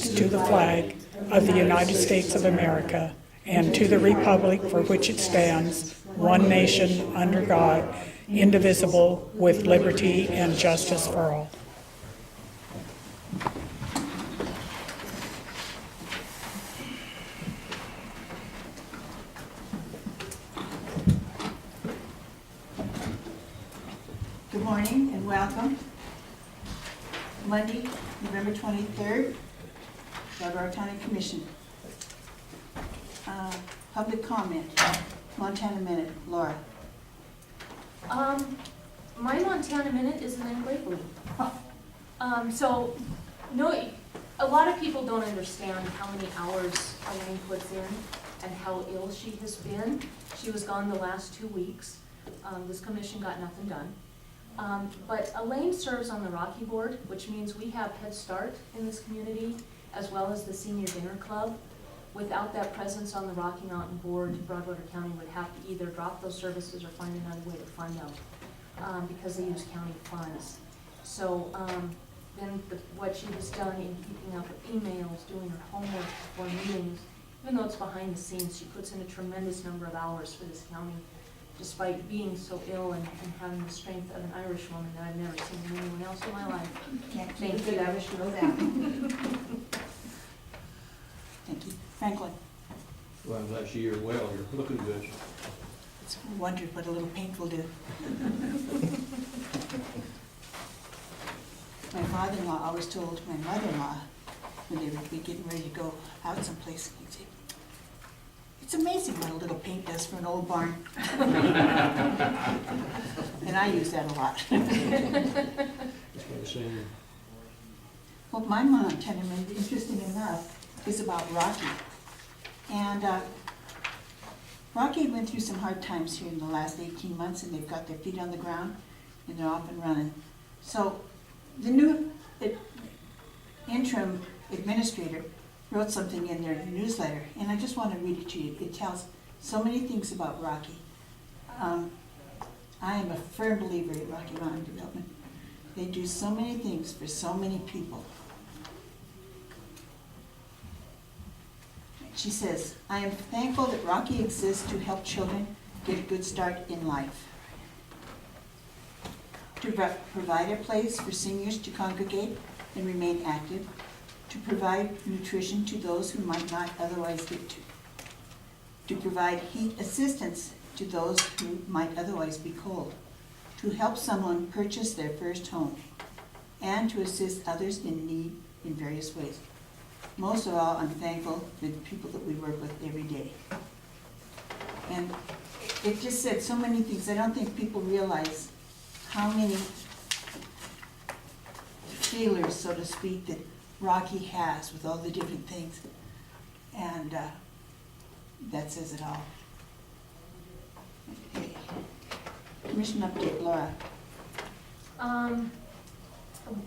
allegiance to the flag of the United States of America and to the republic for which it stands, one nation, under God, indivisible, with liberty and justice for all. Good morning and welcome. Monday, November 23rd, Scarborough County Commission. Public comment, Montana Minute, Laura. My Montana Minute is in Waverly. No, a lot of people don't understand how many hours Elaine puts in and how ill she has been. She was gone the last 2 weeks. This commission got nothing done. But Elaine serves on the Rocky Board, which means we have Head Start in this community, as well as the Senior Dinner Club. Without that presence on the Rocky Mountain Board, Broadwater County would have to either drop those services or find another way to fund them, because they use county funds. So what she has done in keeping up with emails, doing her homework before meetings, even though it's behind the scenes, she puts in a tremendous number of hours for this county, despite being so ill and having the strength of an Irish woman that I've never seen in anyone else in my life. Can't Thank keep a good you. Irish, know that. Thank you. Franklin, Well, I'm glad you're well. You're looking good. it's wondered what a little paint will do. My father-in-law always told my mother-in-law when they would be getting ready to go out someplace, he'd say, "It's amazing what a little paint does for an old barn." And I use that a lot. That's what I'm saying. Well, my Montana Minute, interesting enough, is about Rocky. And Rocky went through some hard times here in the last 18 months, and they've got their feet on the ground, and they're off and running. So the new interim administrator wrote something in their newsletter, and I just want to read it to you. It tells so many things about Rocky. I am a firm believer in Rocky Mountain Development. They do so many things for so many people. She says, "I am thankful that Rocky exists to help children get a good start in life, to provide a place for seniors to congregate and remain active, to provide nutrition to those who might not otherwise get to provide heat assistance to those who might otherwise be cold, to help someone purchase their first home, and to assist others in need in various ways. Most of all, I'm thankful for the people that we work with every day." And it just said so many things. I don't think people realize how many feelers, so to speak, that Rocky has with all the different things. And that says it all. Okay. Commission update, Laura.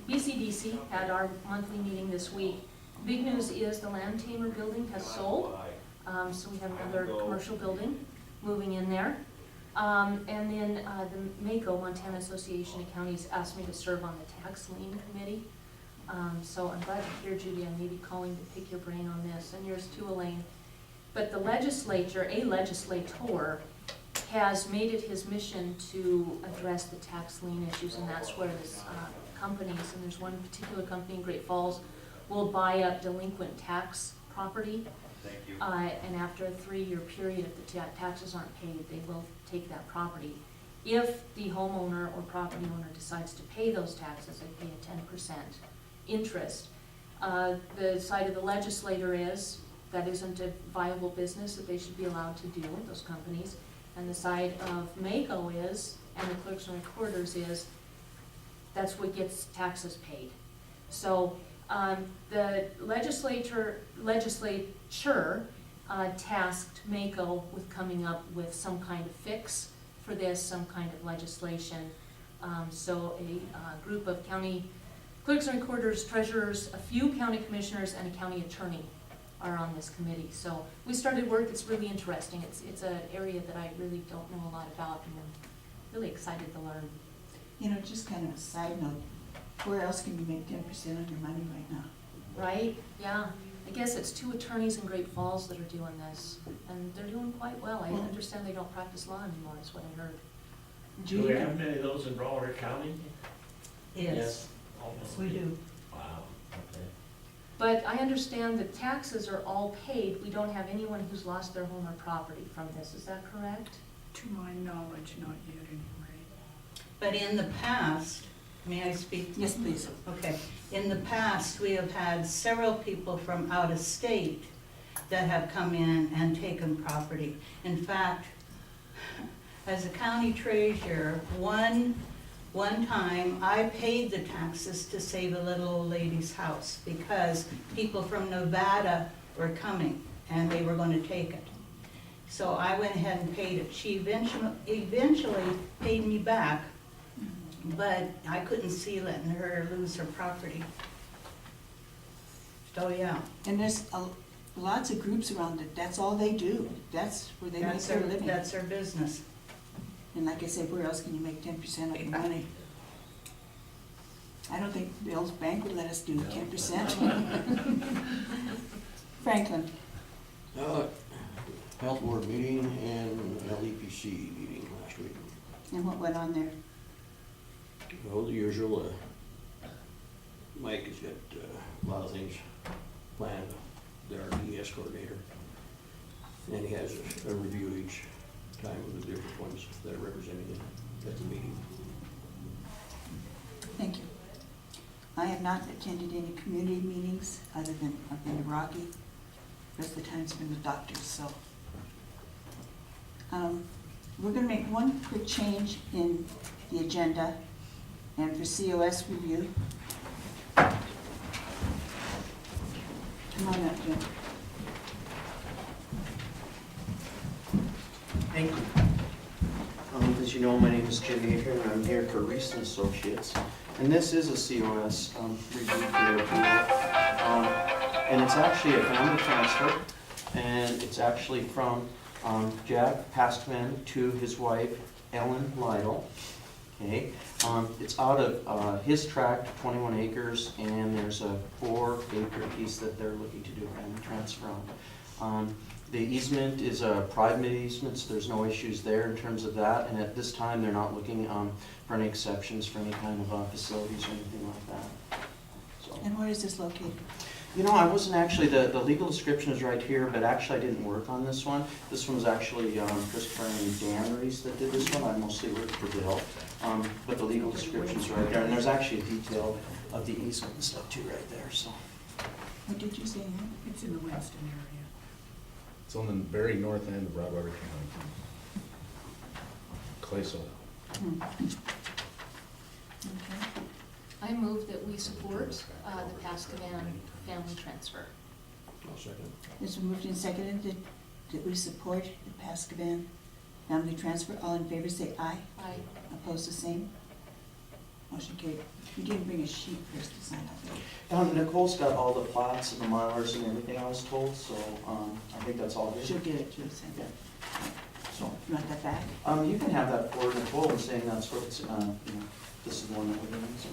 BCDC had our monthly meeting this week. Big news is the Land Tamer building has sold, so we have another commercial building moving in there. And then the MACO, Montana Association of Counties, asked me to serve on the tax lien committee. So I'm glad to hear, Judy, I may be calling to pick your brain on this, and yours too, Elaine. But the legislature, a legislator, has made it his mission to address the tax lien issues, and that's where this companies, and there's one particular company in Great Falls, will buy up delinquent tax property. Thank you. And after a 3-year period, if the taxes aren't paid, they will take that property. If the homeowner or property owner decides to pay those taxes, they pay a 10% interest. The side of the legislator is that isn't a viable business that they should be allowed to do, those companies. And the side of MACO is, and the clerks and recorders is, that's what gets taxes paid. So the legislature tasked MACO with coming up with some kind of fix for this, some kind of legislation. So a group of county clerks and recorders, treasurers, a few county commissioners, and a county attorney are on this committee. So we started work. It's really interesting. It's an area that I really don't know a lot about, and I'm really excited to learn. You know, just kind of a side note, where else can you make 10% on your money right now? right? Yeah. I guess it's 2 attorneys in Great Falls that are doing this, and they're doing quite well. I understand they don't practice law anymore, is what I heard. Do we have many of those in Broward County? Yes, Almost. we do. Wow, okay. But I understand that taxes are all paid. We don't have anyone who's lost their home or property from this. Is that correct? To my knowledge, not yet anyway. But in the past, may I speak? Yes, please. Okay, in the past, we have had several people from out of state that have come in and taken property. In fact, as a county treasurer, one time, I paid the taxes to save a little old lady's house because people from Nevada were coming and they were gonna take it. So I went ahead and paid it. She eventually paid me back, but I couldn't see letting her lose her property. So, yeah. And there's lots of groups around it, that's all they do, that's where they make their living. That's their business. And like I said, where else can you make 10% of your money? I don't think Bill's Bank would let us do 10%. Franklin, Health board meeting and LEPC meeting last week. and what went on there? Well, the usual, Mike has got a lot of things planned, the RDS coordinator. And he has a review each time of the different ones that are represented at the meeting. Thank you. I have not attended any community meetings other than I've been to Rocky. The rest of the time's been with doctors, so. We're gonna make one quick change in the agenda and for COS review. Come on up, Jim. Thank you. As you know, my name is Jim Adrian, and I'm here for Reese and Associates. And this is a COS review for your approval. And it's actually a family transfer, and it's actually from Jack Pastman to his wife, Ellen Lytle. Okay, it's out of his tract, 21 acres, and there's a 4-acre piece that they're looking to do a family transfer on. The easement is a private easement, so there's no issues there in terms of that, and at this time, they're not looking for any exceptions for any kind of facilities or anything like that. So, And where is this located? you know, I wasn't actually, the legal description is right here, but actually I didn't work on this one. This one was actually Christopher and Dan Reese that did this one. I mostly worked for Bill. But the legal description's right there, and there's actually a detail of the easement and stuff too right there, so. What did you say? It's in the Winston area. It's on the very north end of Broadwater County. Claysville. Okay. I move that we support the Pascavan family transfer. I'll second. It's been moved and seconded that we support the Pascavan family transfer. All in favor say aye. Aye. Opposed, the same. Motion carried. You didn't bring a sheet for us to sign up. Nicole's got all the plots and the milers and everything, I was told, so I think that's all She'll good. get it to us. Yeah. So, You want that back? you can have that for Nicole and saying that's what it's, this is the one that we're doing, so.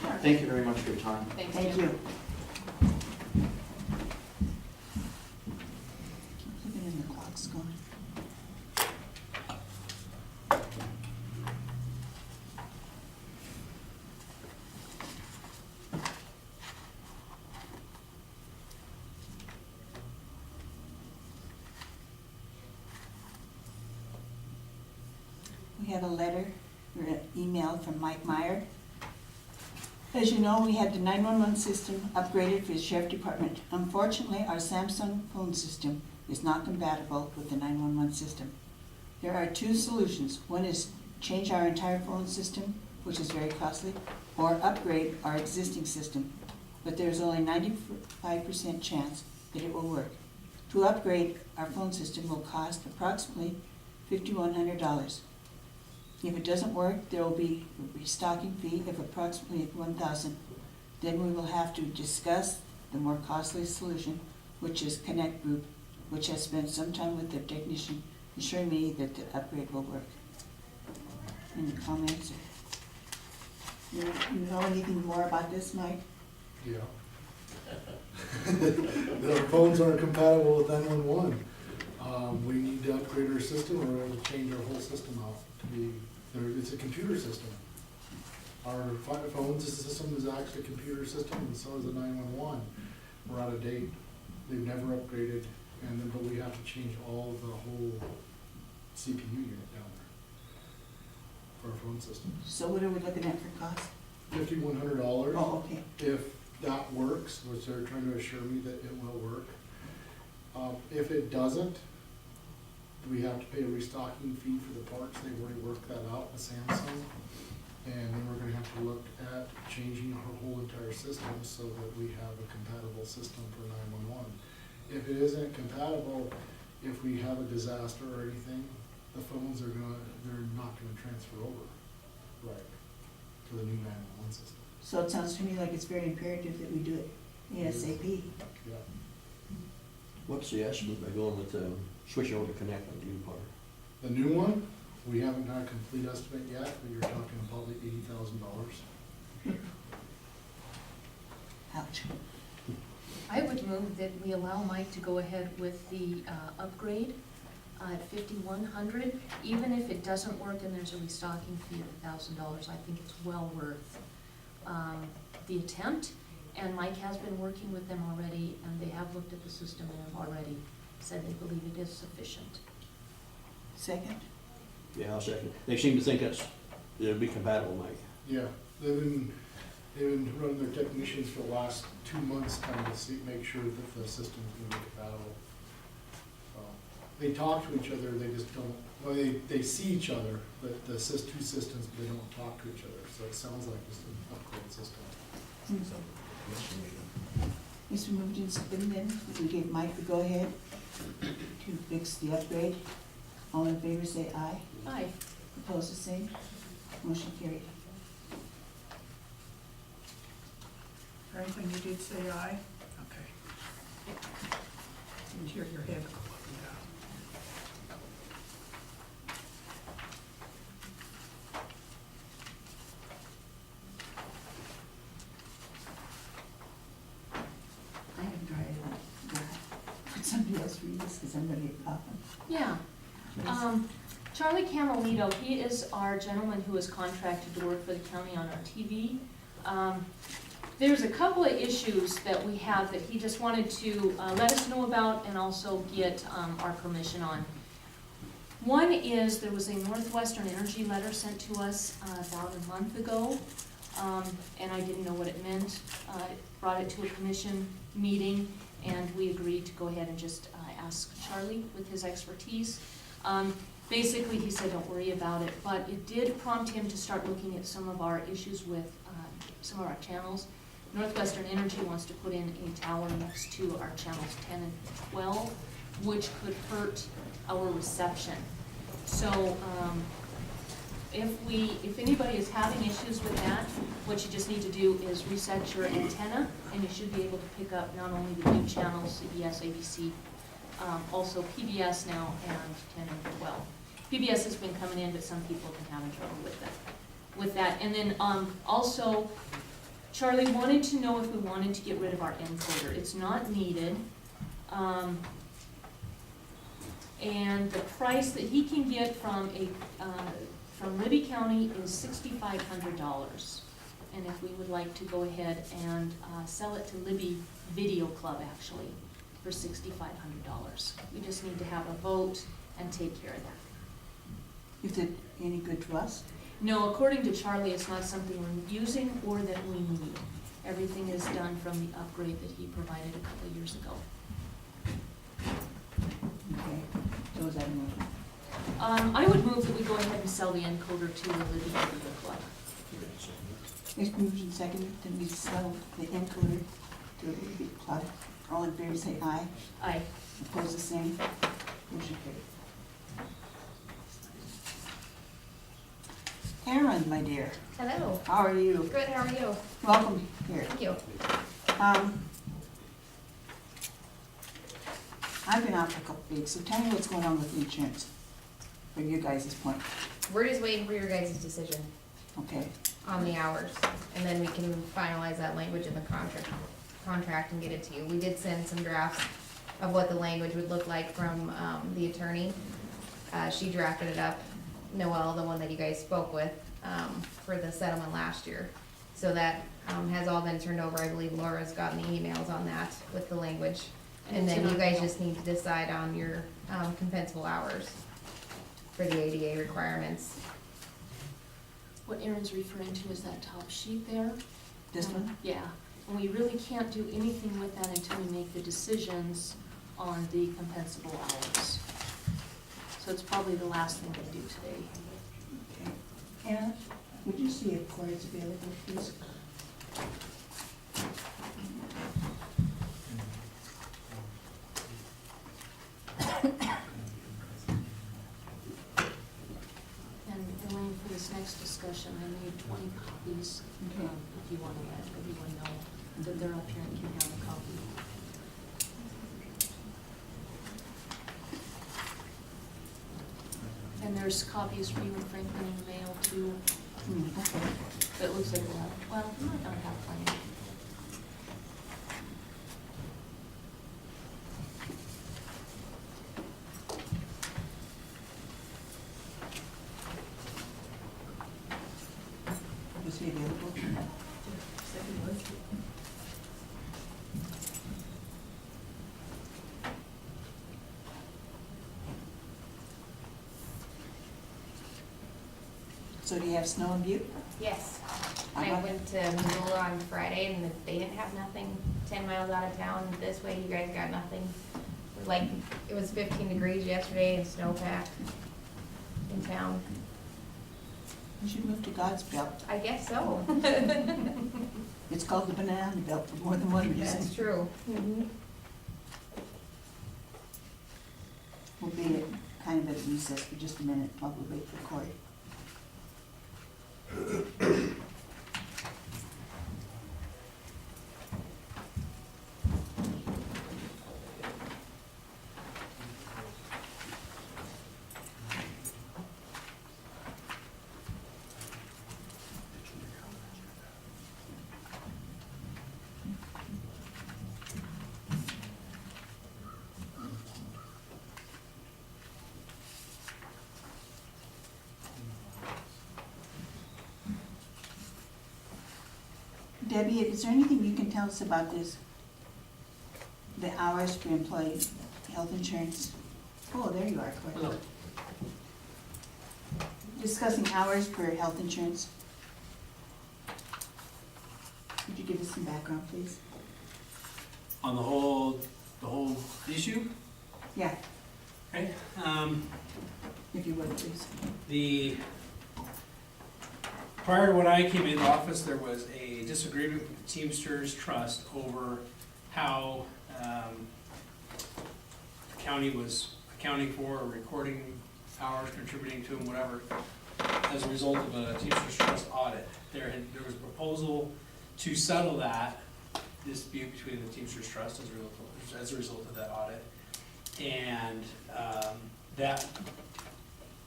Okay. Thank you very much for your time. Thanks, Thank Jim. you. Keep looking and the clock's going. We have a letter or an email from Mike Meyer. As you know, we had the 911 system upgraded for the sheriff department. Unfortunately, our Samsung phone system is not compatible with the 911 system. There are 2 solutions. One is change our entire phone system, which is very costly, or upgrade our existing system. But there's only 95% chance that it will work. To upgrade our phone system will cost approximately $5,100. If it doesn't work, there will be a restocking fee of approximately $1,000. Then we will have to discuss the more costly solution, which is Connect Group, which has spent some time with their technician assuring me that the upgrade will work. Any comments? You know anything more about this, Mike? Yeah. The phones aren't compatible with 911. We need to upgrade our system, or we'll change our whole system out to be, it's a computer system. Our phone system is actually a computer system, and so is the 911. We're out of date. They've never upgraded, but we have to change all the whole CPU unit down there for our phone system. So what are we looking at for cost? $5,100. Oh, okay. If that works, which they're trying to assure me that it will work. If it doesn't, we have to pay a restocking fee for the parts. They've already worked that out with Samsung. And then we're gonna have to look at changing our whole entire system so that we have a compatible system for 911. If it isn't compatible, if we have a disaster or anything, the phones they're not gonna transfer over, right, to the new 911 system. So it sounds to me like it's very imperative that we do it ASAP. Yeah. What's the estimate by going with, switching over to Connect on the new part? The new one, we haven't got a complete estimate yet, but you're talking probably $80,000. Ouch. I would move that we allow Mike to go ahead with the upgrade at 5,100. Even if it doesn't work and there's a restocking fee of $1,000, I think it's well worth the attempt. And Mike has been working with them already, and they have looked at the system and have already said they believe it is sufficient. Second? Yeah, I'll second. They seem to think it'll be compatible, Mike. Yeah, they've been running their technicians for the last 2 months trying to make sure that the system's gonna be compatible. They talk to each other, they just don't, well, they see each other, but the two systems, but they don't talk to each other, so it sounds like just an upgrade system. It's been moved and seconded then, we gave Mike the go-ahead to fix the upgrade. All in favor say aye. Aye. Opposed the same. Motion carried. Franklin, you did say aye? Okay. Didn't hear your head go up and down. I am dry. Could somebody else read this, because I'm gonna get coughing. Yeah. Charlie Camelito, he is our gentleman who is contracted to work for the county on our TV. There's a couple of issues that we have that he just wanted to let us know about and also get our permission on. One is there was a Northwestern Energy letter sent to us about a month ago, and I didn't know what it meant. Brought it to a commission meeting, and we agreed to go ahead and just ask Charlie with his expertise. Basically, he said, don't worry about it, but it did prompt him to start looking at some of our issues with some of our channels. Northwestern Energy wants to put in a tower next to our channels 10 and 12, which could hurt our reception. So if anybody is having issues with that, what you just need to do is reset your antenna, and you should be able to pick up not only the new channels, CBS, ABC, also PBS now, and 10 and 12. PBS has been coming in, but some people have been having trouble with that. And then also, Charlie wanted to know if we wanted to get rid of our encoder. It's not needed. And the price that he can get from Libby County is $6,500. And if we would like to go ahead and sell it to Libby Video Club, actually, for $6,500. We just need to have a vote and take care of that. Is it any good to us? No, according to Charlie, it's not something we're using or that we need. Everything is done from the upgrade that he provided a couple of years ago. Okay, so is that a motion? I would move that we go ahead and sell the encoder to the Libby Video Club. It's moved and seconded, then we sell the encoder to the Libby Club. All in favor say aye. Aye. Opposed the same. Motion carried. Aaron, my dear, Hello. how are you? Good, how are you? Welcome here. Thank you. I've been out for a couple of weeks, so tell me what's going on with the insurance from you guys' point. We're just waiting for your guys' decision Okay, on the hours, and then we can finalize that language in the contract. contract and get it to you. We did send some drafts of what the language would look like from, the attorney. She drafted it up, Noelle, the one that you guys spoke with, for the settlement last year. So that, has all been turned over. I believe Laura's gotten the emails on that with the language. And then you guys just need to decide on your, compensable hours for the ADA requirements. What Erin's referring to is that top sheet there. This one? Yeah, and we really can't do anything with that until we make the decisions on the compensable hours. So it's probably the last thing we do today. Okay. Anna, would you see if Corey's available, please? And Elaine, for this next discussion, I need 20 copies, Okay. if you want to let everyone know that they're up here and can have a copy. And there's copies for you and Franklin in the mail too, Okay. but it looks like we'll have, well, we might not have plenty. Was he available? So do you have snow in Butte? Yes. I Uh-huh. went to Missoula on Friday and they didn't have nothing 10 miles out of town. This way you guys got nothing. It was like, it was 15 degrees yesterday and snowpack in town. You should move to God's Belt. I guess so. It's called the Banana Belt for more than one reason. That's true. We'll be at kind of at recess for just a minute while we wait for Corey. Debbie, is there anything you can tell us about this? The hours for employee health insurance? Oh, there you are, Corey. Hello. Discussing hours for health insurance. Could you give us some background, please? On the whole issue, Yeah, okay? if you would, please. Prior to when I came into office, there was a disagreement with the Teamsters Trust over how the county was accounting for or recording hours, contributing to them, whatever, as a result of a Teamsters Trust audit. There was a proposal to settle that dispute between the Teamsters Trust as a result of that audit. And that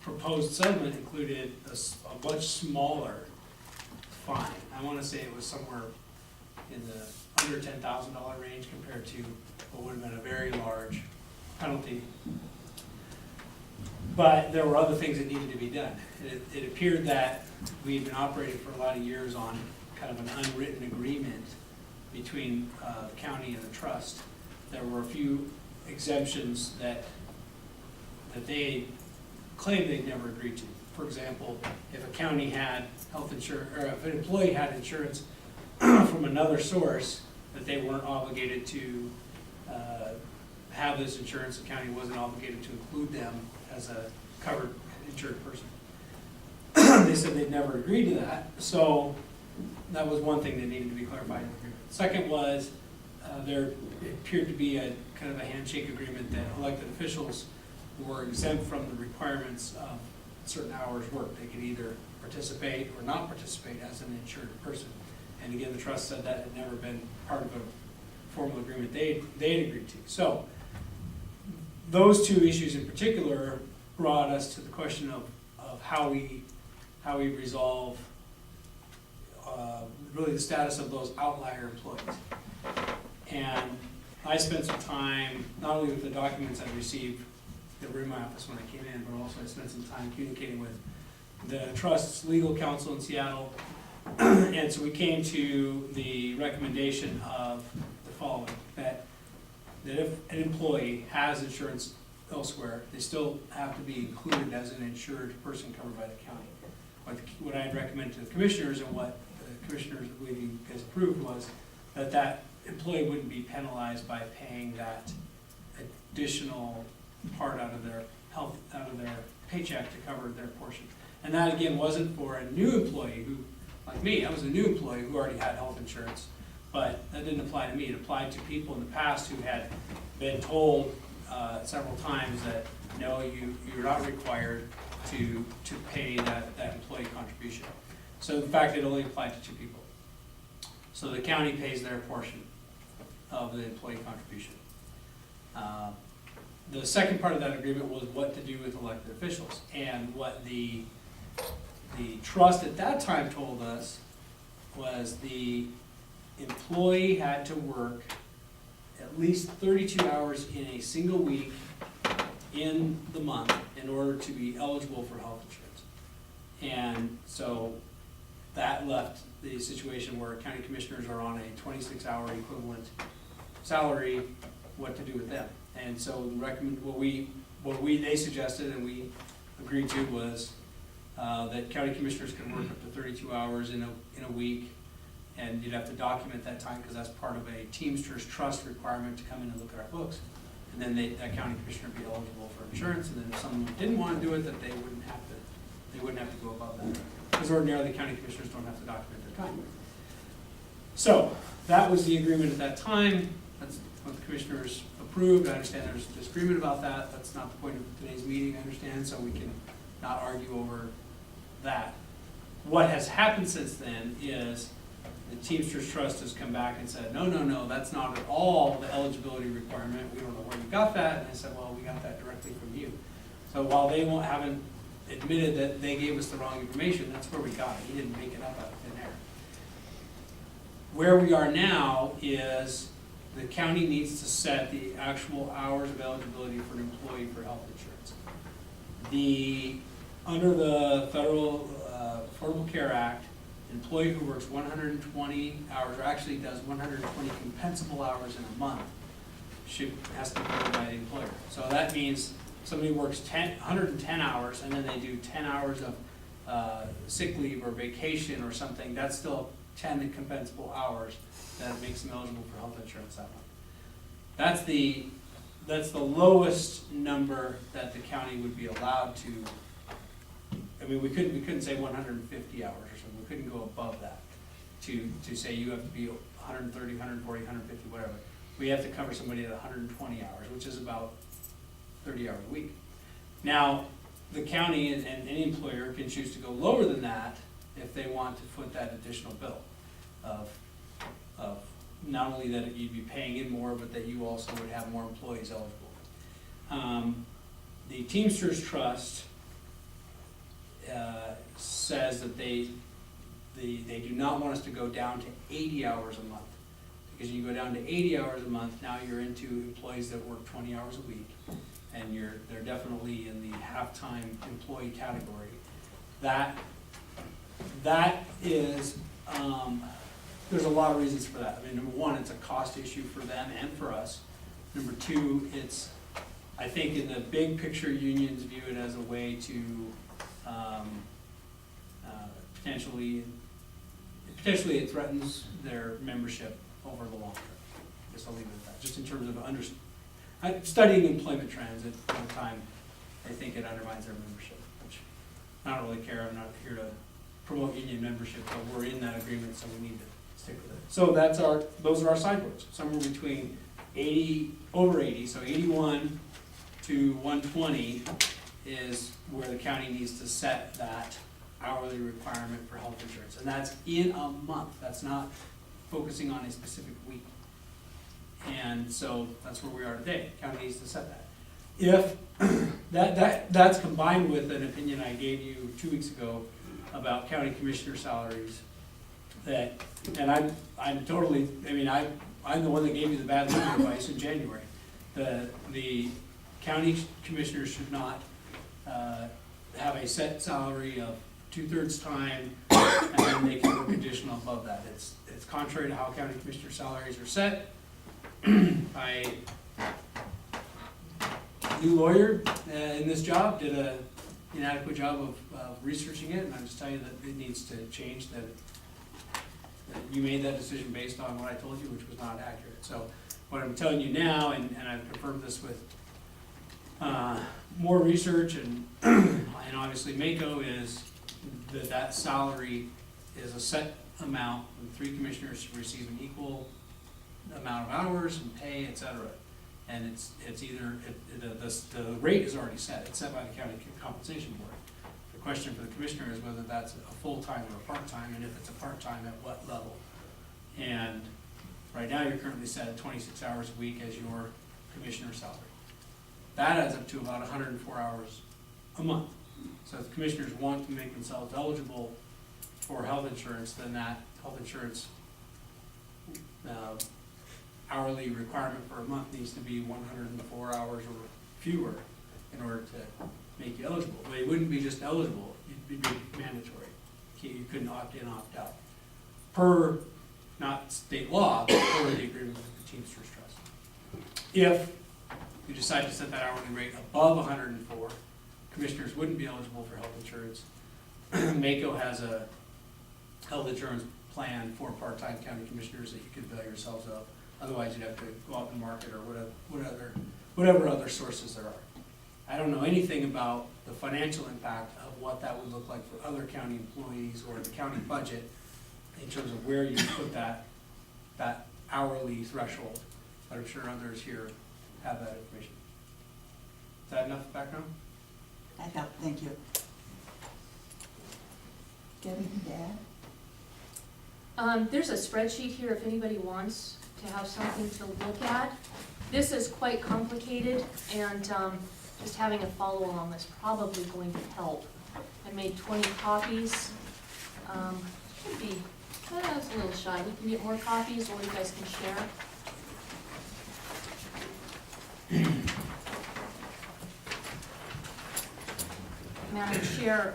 proposed settlement included a much smaller fine. I want to say it was somewhere in the under $10,000 range compared to what would have been a very large penalty. But there were other things that needed to be done. It appeared that we had been operating for a lot of years on kind of an unwritten agreement between the county and the trust. There were a few exemptions that they claimed they'd never agreed to. For example, if a county had health insurance, or if an employee had insurance from another source, that they weren't obligated to have this insurance, the county wasn't obligated to include them as a covered insured person. They said they'd never agreed to that, so that was one thing that needed to be clarified in the agreement. Second was, there appeared to be a kind of a handshake agreement that elected officials were exempt from the requirements of certain hours worked. They could either participate or not participate as an insured person. And again, the trust said that had never been part of a formal agreement they'd agreed to. So those two issues in particular brought us to the question of how we resolve really the status of those outlier employees. And I spent some time, not only with the documents I received that were in my office when I came in, but also I spent some time communicating with the Trust's legal counsel in Seattle. And so we came to the recommendation of the following, that if an employee has insurance elsewhere, they still have to be included as an insured person covered by the county. What I had recommended to the commissioners and what the commissioners, I believe you guys approved, was that that employee wouldn't be penalized by paying that additional part out of their health, out of their paycheck to cover their portion. And that again wasn't for a new employee who, like me, I was a new employee who already had health insurance, but that didn't apply to me. It applied to people in the past who had been told several times that, no, you're not required to pay that employee contribution. So in fact, it only applied to 2 people. So the county pays their portion of the employee contribution. The second part of that agreement was what to do with elected officials. And what the trust at that time told us was the employee had to work at least 32 hours in a single week in the month in order to be eligible for health insurance. And so that left the situation where county commissioners are on a 26-hour equivalent salary, what to do with them. And so they suggested and we agreed to was that county commissioners can work up to 32 hours in a week, and you'd have to document that time because that's part of a Teamsters trust requirement to come in and look at our books. And then that county commissioner would be eligible for insurance, and then if someone didn't want to do it, that they wouldn't have to go above that. Because ordinarily county commissioners don't have to document their time. So that was the agreement at that time. That's what the commissioners approved. I understand there's disagreement about that. That's not the point of today's meeting, I understand, so we can not argue over that. What has happened since then is the Teamsters Trust has come back and said, no, that's not at all the eligibility requirement. We don't know where you got that. And I said, well, we got that directly from you. So while they haven't admitted that they gave us the wrong information, that's where we got it. He didn't make it up out of thin air. Where we are now is the county needs to set the actual hours of eligibility for an employee for health insurance. Under the Federal Affordable Care Act, an employee who works 120 hours, or actually does 120 compensable hours in a month, has to be paid by the employer. So that means somebody works 110 hours and then they do 10 hours of sick leave or vacation or something, that's still 10 compensable hours that makes them eligible for health insurance that month. That's the lowest number that the county would be allowed to. I mean, we couldn't say 150 hours or something. We couldn't go above that to say you have to be 130, 140, 150, whatever. We have to cover somebody at 120 hours, which is about 30 hours a week. Now, the county and any employer can choose to go lower than that if they want to foot that additional bill of not only that you'd be paying in more, but that you also would have more employees eligible. The Teamsters Trust says that they do not want us to go down to 80 hours a month. Because you go down to 80 hours a month, now you're into employees that work 20 hours a week. And they're definitely in the half-time employee category. That is, there's a lot of reasons for that. I mean, number one, it's a cost issue for them and for us. Number two, I think in the big picture, unions view it as a way to potentially it threatens their membership over the long term. I guess I'll leave it at that. Just in terms of studying employment trends at one time, I think it undermines their membership, which I don't really care. I'm not here to promote union membership, but we're in that agreement, so we need to stick with it. So those are our sideboards, somewhere between over 80, so 81 to 120 is where the county needs to set that hourly requirement for health insurance. And that's in a month. That's not focusing on a specific week. And so that's where we are today. County needs to set that. If that's combined with an opinion I gave you 2 weeks ago about county commissioner salaries, and I'm totally, I mean, I'm the one that gave you the bad legal advice in January. The county commissioners should not have a set salary of 2/3 time, and then they can work additional above that. It's contrary to how county commissioner salaries are set. I, new lawyer in this job, did an inadequate job of researching it, and I'm just telling you that it needs to change, that you made that decision based on what I told you, which was not accurate. So what I'm telling you now, and I've confirmed this with more research and and obviously Mako, is that salary is a set amount, and 3 commissioners receive an equal amount of hours and pay, et cetera. And it's either, the rate is already set, it's set by the county compensation board. The question for the commissioner is whether that's a full-time or a part-time, and if it's a part-time, at what level. And right now, you're currently set at 26 hours a week as your commissioner salary. That adds up to about 104 hours a month. So if the commissioners want to make themselves eligible for health insurance, then that health insurance hourly requirement for a month needs to be 104 hours or fewer in order to make you eligible. But it wouldn't be just eligible, it'd be mandatory. You couldn't opt in, opt out. Per, not state law, but per the agreement with the Teamsters Trust. If you decide to set that hourly rate above 104, commissioners wouldn't be eligible for health insurance. Mako has a health insurance plan for part-time county commissioners that you could avail yourselves of. Otherwise, you'd have to go out in the market or whatever other sources there are. I don't know anything about the financial impact of what that would look like for other county employees or the county budget in terms of where you put that hourly threshold. But I'm sure others here have that information. Is that enough background? That helped, thank you. Debbie and Dad? There's a spreadsheet here if anybody wants to have something to look at. This is quite complicated, and just having a follow along is probably going to help. I made 20 copies. Should be, that's a little shy. We can get more copies, or you guys can share. Madam Chair,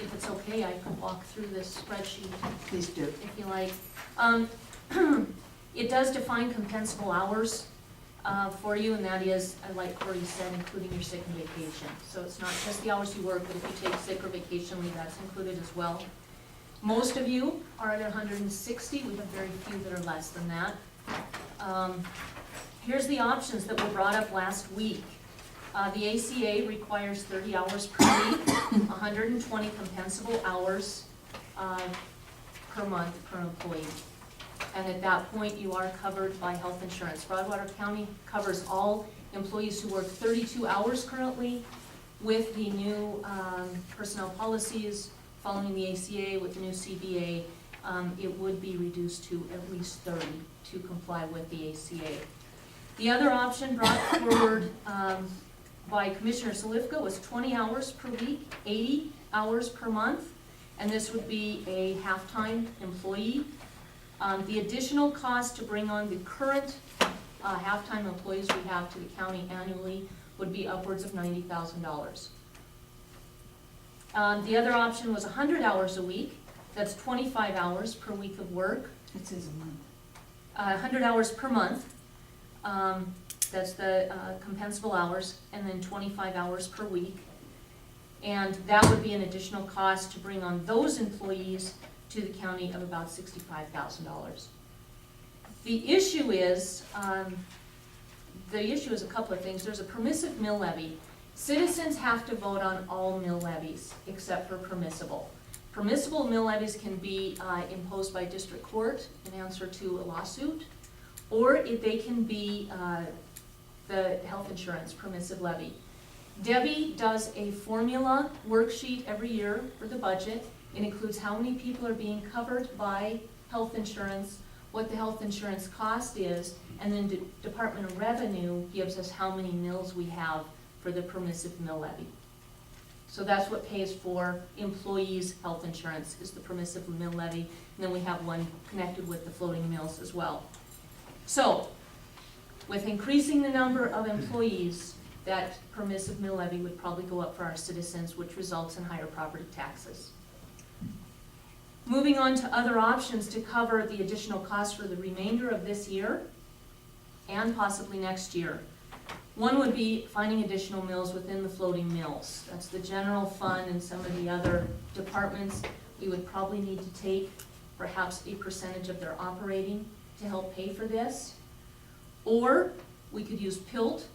if it's okay, I could walk through this spreadsheet Please do. if you like. It does define compensable hours for you, and that is, like Corey said, including your sick and vacation. So it's not just the hours you work, but if you take sick or vacation leave, that's included as well. Most of you are at 160. We have very few that are less than that. Here's the options that were brought up last week. The ACA requires 30 hours per week, 120 compensable hours per month per employee. And at that point, you are covered by health insurance. Broadwater County covers all employees who work 32 hours currently. With the new personnel policies following the ACA, with the new CBA, it would be reduced to at least 30 to comply with the ACA. The other option brought forward by Commissioner Salifka was 20 hours per week, 80 hours per month, and this would be a half-time employee. The additional cost to bring on the current half-time employees we have to the county annually would be upwards of $90,000. The other option was 100 hours a week. That's 25 hours per week of work. It says a month. 100 hours per month. That's the compensable hours, and then 25 hours per week. And that would be an additional cost to bring on those employees to the county of about $65,000. The issue is a couple of things. There's a permissive mill levy. Citizens have to vote on all mill levies except for permissible. Permissible mill levies can be imposed by district court in answer to a lawsuit, or if they can be the health insurance permissive levy. Debbie does a formula worksheet every year for the budget. It includes how many people are being covered by health insurance, what the health insurance cost is, and then the Department of Revenue gives us how many mills we have for the permissive mill levy. So that's what pays for employees' health insurance, is the permissive mill levy, and then we have one connected with the floating mills as well. So, with increasing the number of employees, that permissive mill levy would probably go up for our citizens, which results in higher property taxes. Moving on to other options to cover the additional costs for the remainder of this year and possibly next year. One would be finding additional mills within the floating mills. That's the general fund and some of the other departments. We would probably need to take perhaps a percentage of their operating to help pay for this. Or we could use PILT.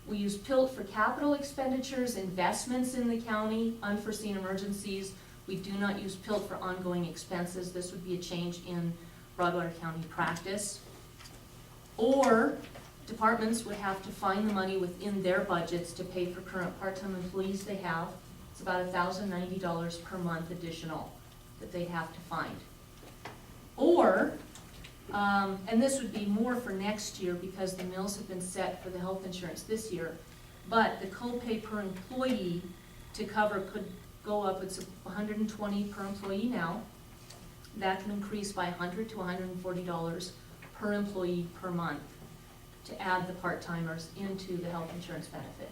We use PILT for capital expenditures, investments in the county, unforeseen emergencies. We do not use PILT for ongoing expenses. This would be a change in Broadwater County practice. Or departments would have to find the money within their budgets to pay for current part-time employees they have. It's about $1,090 per month additional that they'd have to find. Or, and this would be more for next year because the mills have been set for the health insurance this year, but the copay per employee to cover could go up. It's $120 per employee now. That can increase by $100 to $140 per employee per month to add the part-timers into the health insurance benefit.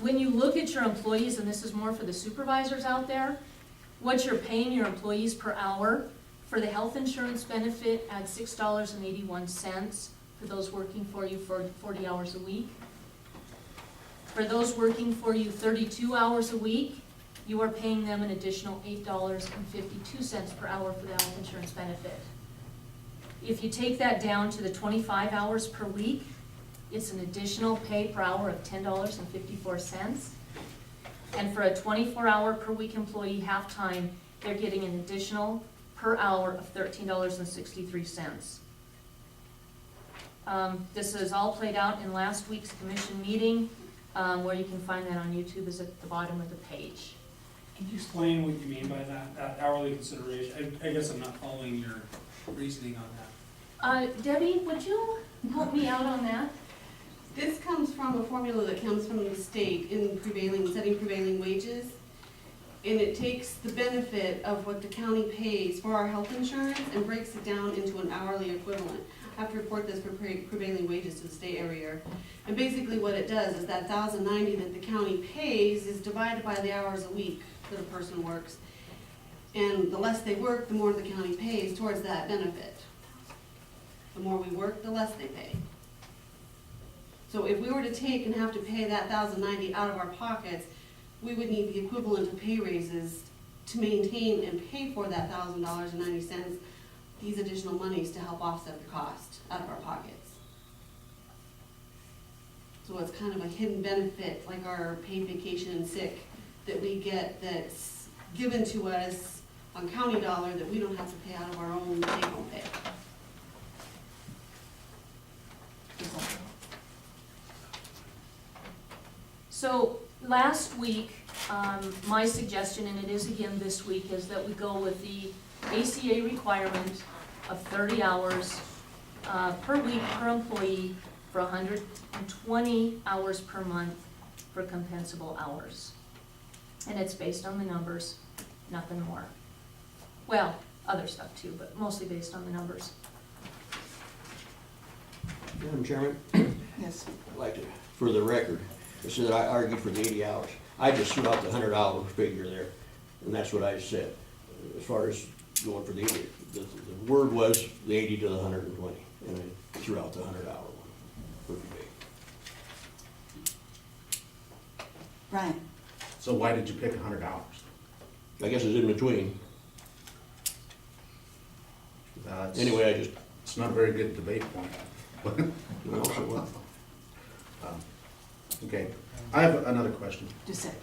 When you look at your employees, and this is more for the supervisors out there, what you're paying your employees per hour for the health insurance benefit at $6.81 for those working for you for 40 hours a week. For those working for you 32 hours a week, you are paying them an additional $8.52 per hour for the health insurance benefit. If you take that down to the 25 hours per week, it's an additional pay per hour of $10.54. And for a 24-hour per week employee half-time, they're getting an additional per hour of $13.63. This is all played out in last week's commission meeting, where you can find that on YouTube, is at the bottom of the page. Can you explain what you mean by that hourly consideration? I guess I'm not following your reasoning on that. Debbie, would you help me out on that? This comes from a formula that comes from the state in setting prevailing wages. And it takes the benefit of what the county pays for our health insurance and breaks it down into an hourly equivalent. I have to report this for prevailing wages to the state area. And basically what it does is that $1,090 that the county pays is divided by the hours a week that a person works. And the less they work, the more the county pays towards that benefit. The more we work, the less they pay. So if we were to take and have to pay that $1,090 out of our pockets, we would need the equivalent of pay raises to maintain and pay for that $1,000.90, these additional monies to help offset the cost out of our pockets. So it's kind of a hidden benefit, like our paid vacation and sick, that we get that's given to us on county dollar that we don't have to pay out of our own take-home pay. So last week, my suggestion, and it is again this week, is that we go with the ACA requirement of 30 hours per week per employee for 120 hours per month for compensable hours. And it's based on the numbers, nothing more. Well, other stuff too, but mostly based on the numbers. Madam Chairman, Yes. I'd like to, for the record, so that I argued for the 80 hours. I just threw out the $100 figure there, and that's what I said. As far as going for the 80, the word was the 80 to the 120, and I threw out the $100 one for debate. Brian? So why did you pick $100? I guess it's in between. Anyway, I just, It's not a very good debate point. no, so what? Okay, I have another question. Just a second.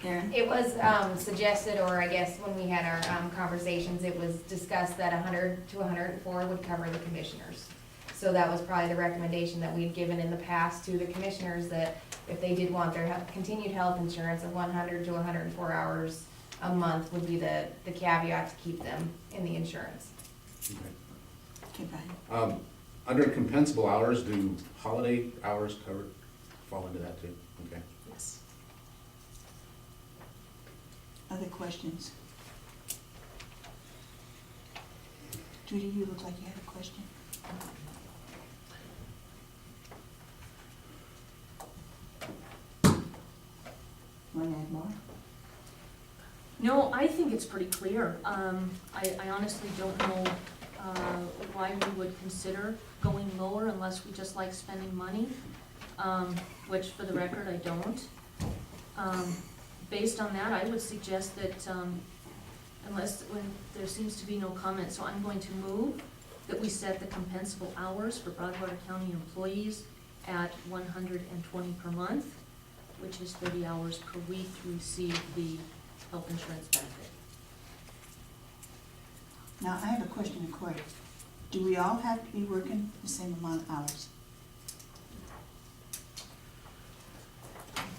Aaron? It was suggested, or I guess when we had our conversations, it was discussed that 100 to 104 would cover the commissioners. So that was probably the recommendation that we'd given in the past to the commissioners, that if they did want their continued health insurance of 100 to 104 hours a month would be the caveat to keep them in the insurance. Okay. Okay, Brian. Under compensable hours, do holiday hours fall into that too? Okay. Yes. Other questions? Judy, you look like you had a question. Want to add more? No, I think it's pretty clear. I honestly don't know why we would consider going lower unless we just like spending money, which for the record, I don't. Based on that, I would suggest that when there seems to be no comment, so I'm going to move that we set the compensable hours for Broadwater County employees at 120 per month, which is 30 hours per week to receive the health insurance benefit. Now, I have a question to Cory. Do we all have to be working the same amount of hours?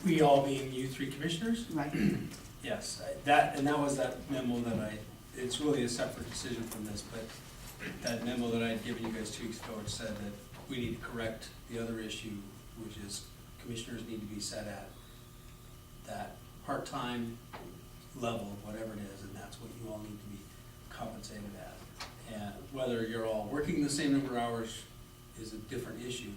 We all being you three commissioners? Right. Yes, that was that memo that it's really a separate decision from this, but that memo that I had given you guys 2 weeks ago, which said that we need to correct the other issue, which is commissioners need to be set at that part-time level, whatever it is, and that's what you all need to be compensated at. And whether you're all working the same number of hours is a different issue.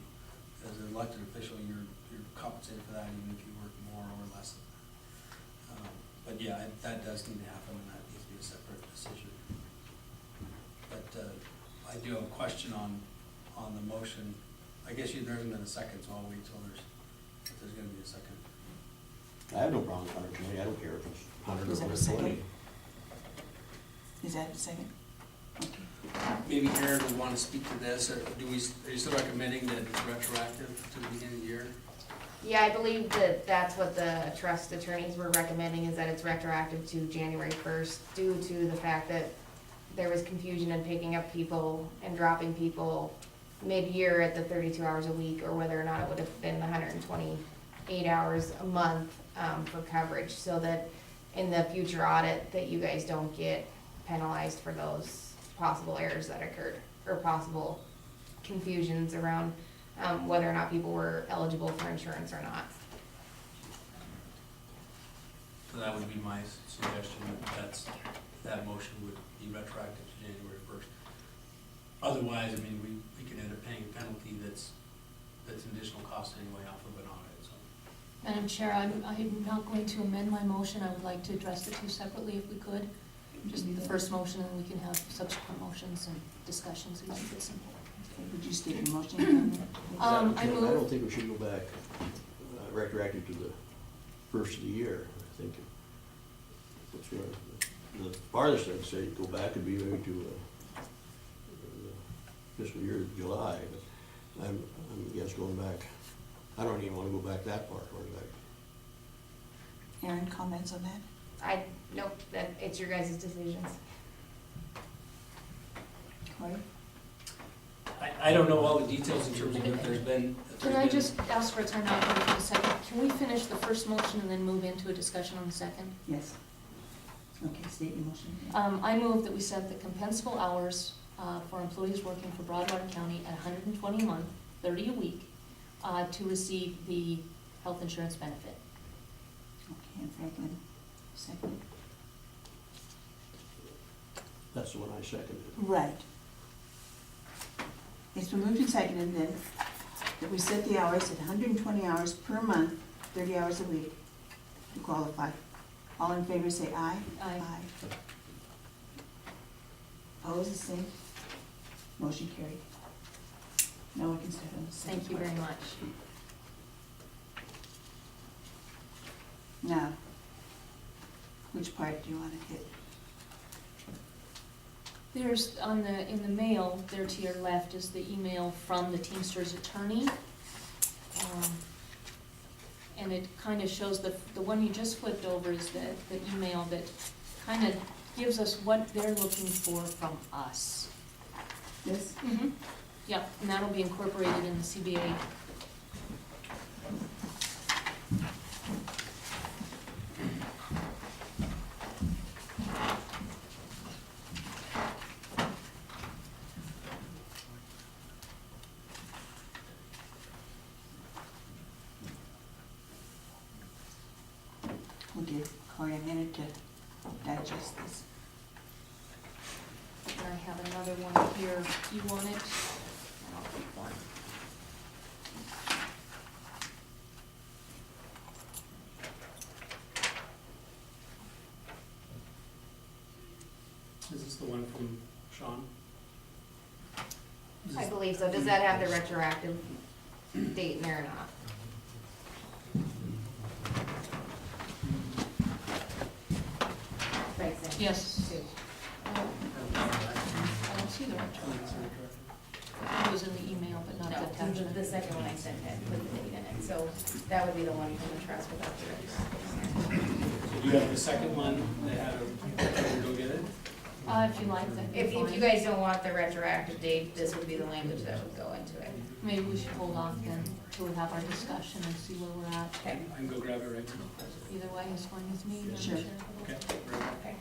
As an elected official, you're compensated for that even if you work more or less than that. But yeah, that does need to happen, and that needs to be a separate decision. But I do have a question on the motion. I guess there hasn't been a second, so I'll wait till if there's gonna be a second. I have no problem with 120, I don't care if it's 100 or Is that a 120. second? Is that a second? Okay. Maybe Aaron would want to speak to this, or are you still recommending that it's retroactive to the beginning of the year? Yeah, I believe that that's what the trust attorneys were recommending, is that it's retroactive to January 1st due to the fact that there was confusion in picking up people and dropping people mid-year at the 32 hours a week, or whether or not it would have been the 128 hours a month for coverage, so that in the future audit that you guys don't get penalized for those possible errors that occurred, or possible confusions around whether or not people were eligible for insurance or not. So that would be my suggestion, that motion would be retroactive to January 1st. Otherwise, I mean, we can end up paying a penalty that's an additional cost anyway off of an audit, so. Madam Chair, I'm not going to amend my motion. I would like to address the two separately if we could. Just the first motion, and we can have subsequent motions and discussions. We keep it simple. Okay, would you state your motion? I I don't move, think we should go back retroactive to the first of the year. I think the farthest I'd say go back would be maybe to the fiscal year of July, but I'm against going back. I don't even want to go back that far. Aaron, comments on that? Nope, that it's your guys' decisions. Cory? I don't know all the details in terms of if there's been. can I just ask for a timeout for a second? Can we finish the first motion and then move into a discussion on the second? Yes. Okay, state your motion. I move that we set the compensable hours for employees working for Broadwater County at 120 a month, 30 a week, to receive the health insurance benefit. Okay, and Franklin, second. That's the one I seconded. Right. It's been moved and seconded then that we set the hours at 120 hours per month, 30 hours a week to qualify. All in favor say aye. Aye. Opposed, the same. Motion carried. Now we can start on the second. Thank you very much. Now, which part do you want to hit? There's in the mail, there to your left is the email from the Teamsters attorney. And it kind of shows the one you just flipped over is the email that kind of gives us what they're looking for from us. This? Mm-hmm. Yep, and that'll be incorporated in the CBA. We'll give Cory a minute to digest this. And I have another one here. You want it? the one from Sean? I believe so. Does that have the retroactive date in there or not? Right, Sam? Yes. Sue. I don't see the retroactive. It was in the email, but not the No, attachment. the second one I sent in with the date in it, so that would be the one from the trust without the retroactive. So do you have the second one that had a, go get it? If you like, that. If you guys don't want the retroactive date, this would be the language that would go into it. Maybe we should hold off then till we have our discussion and see where we're at. Okay. I can go grab it right now. Either way is fine with me. Madam Sure. Chair. Okay, right. Okay.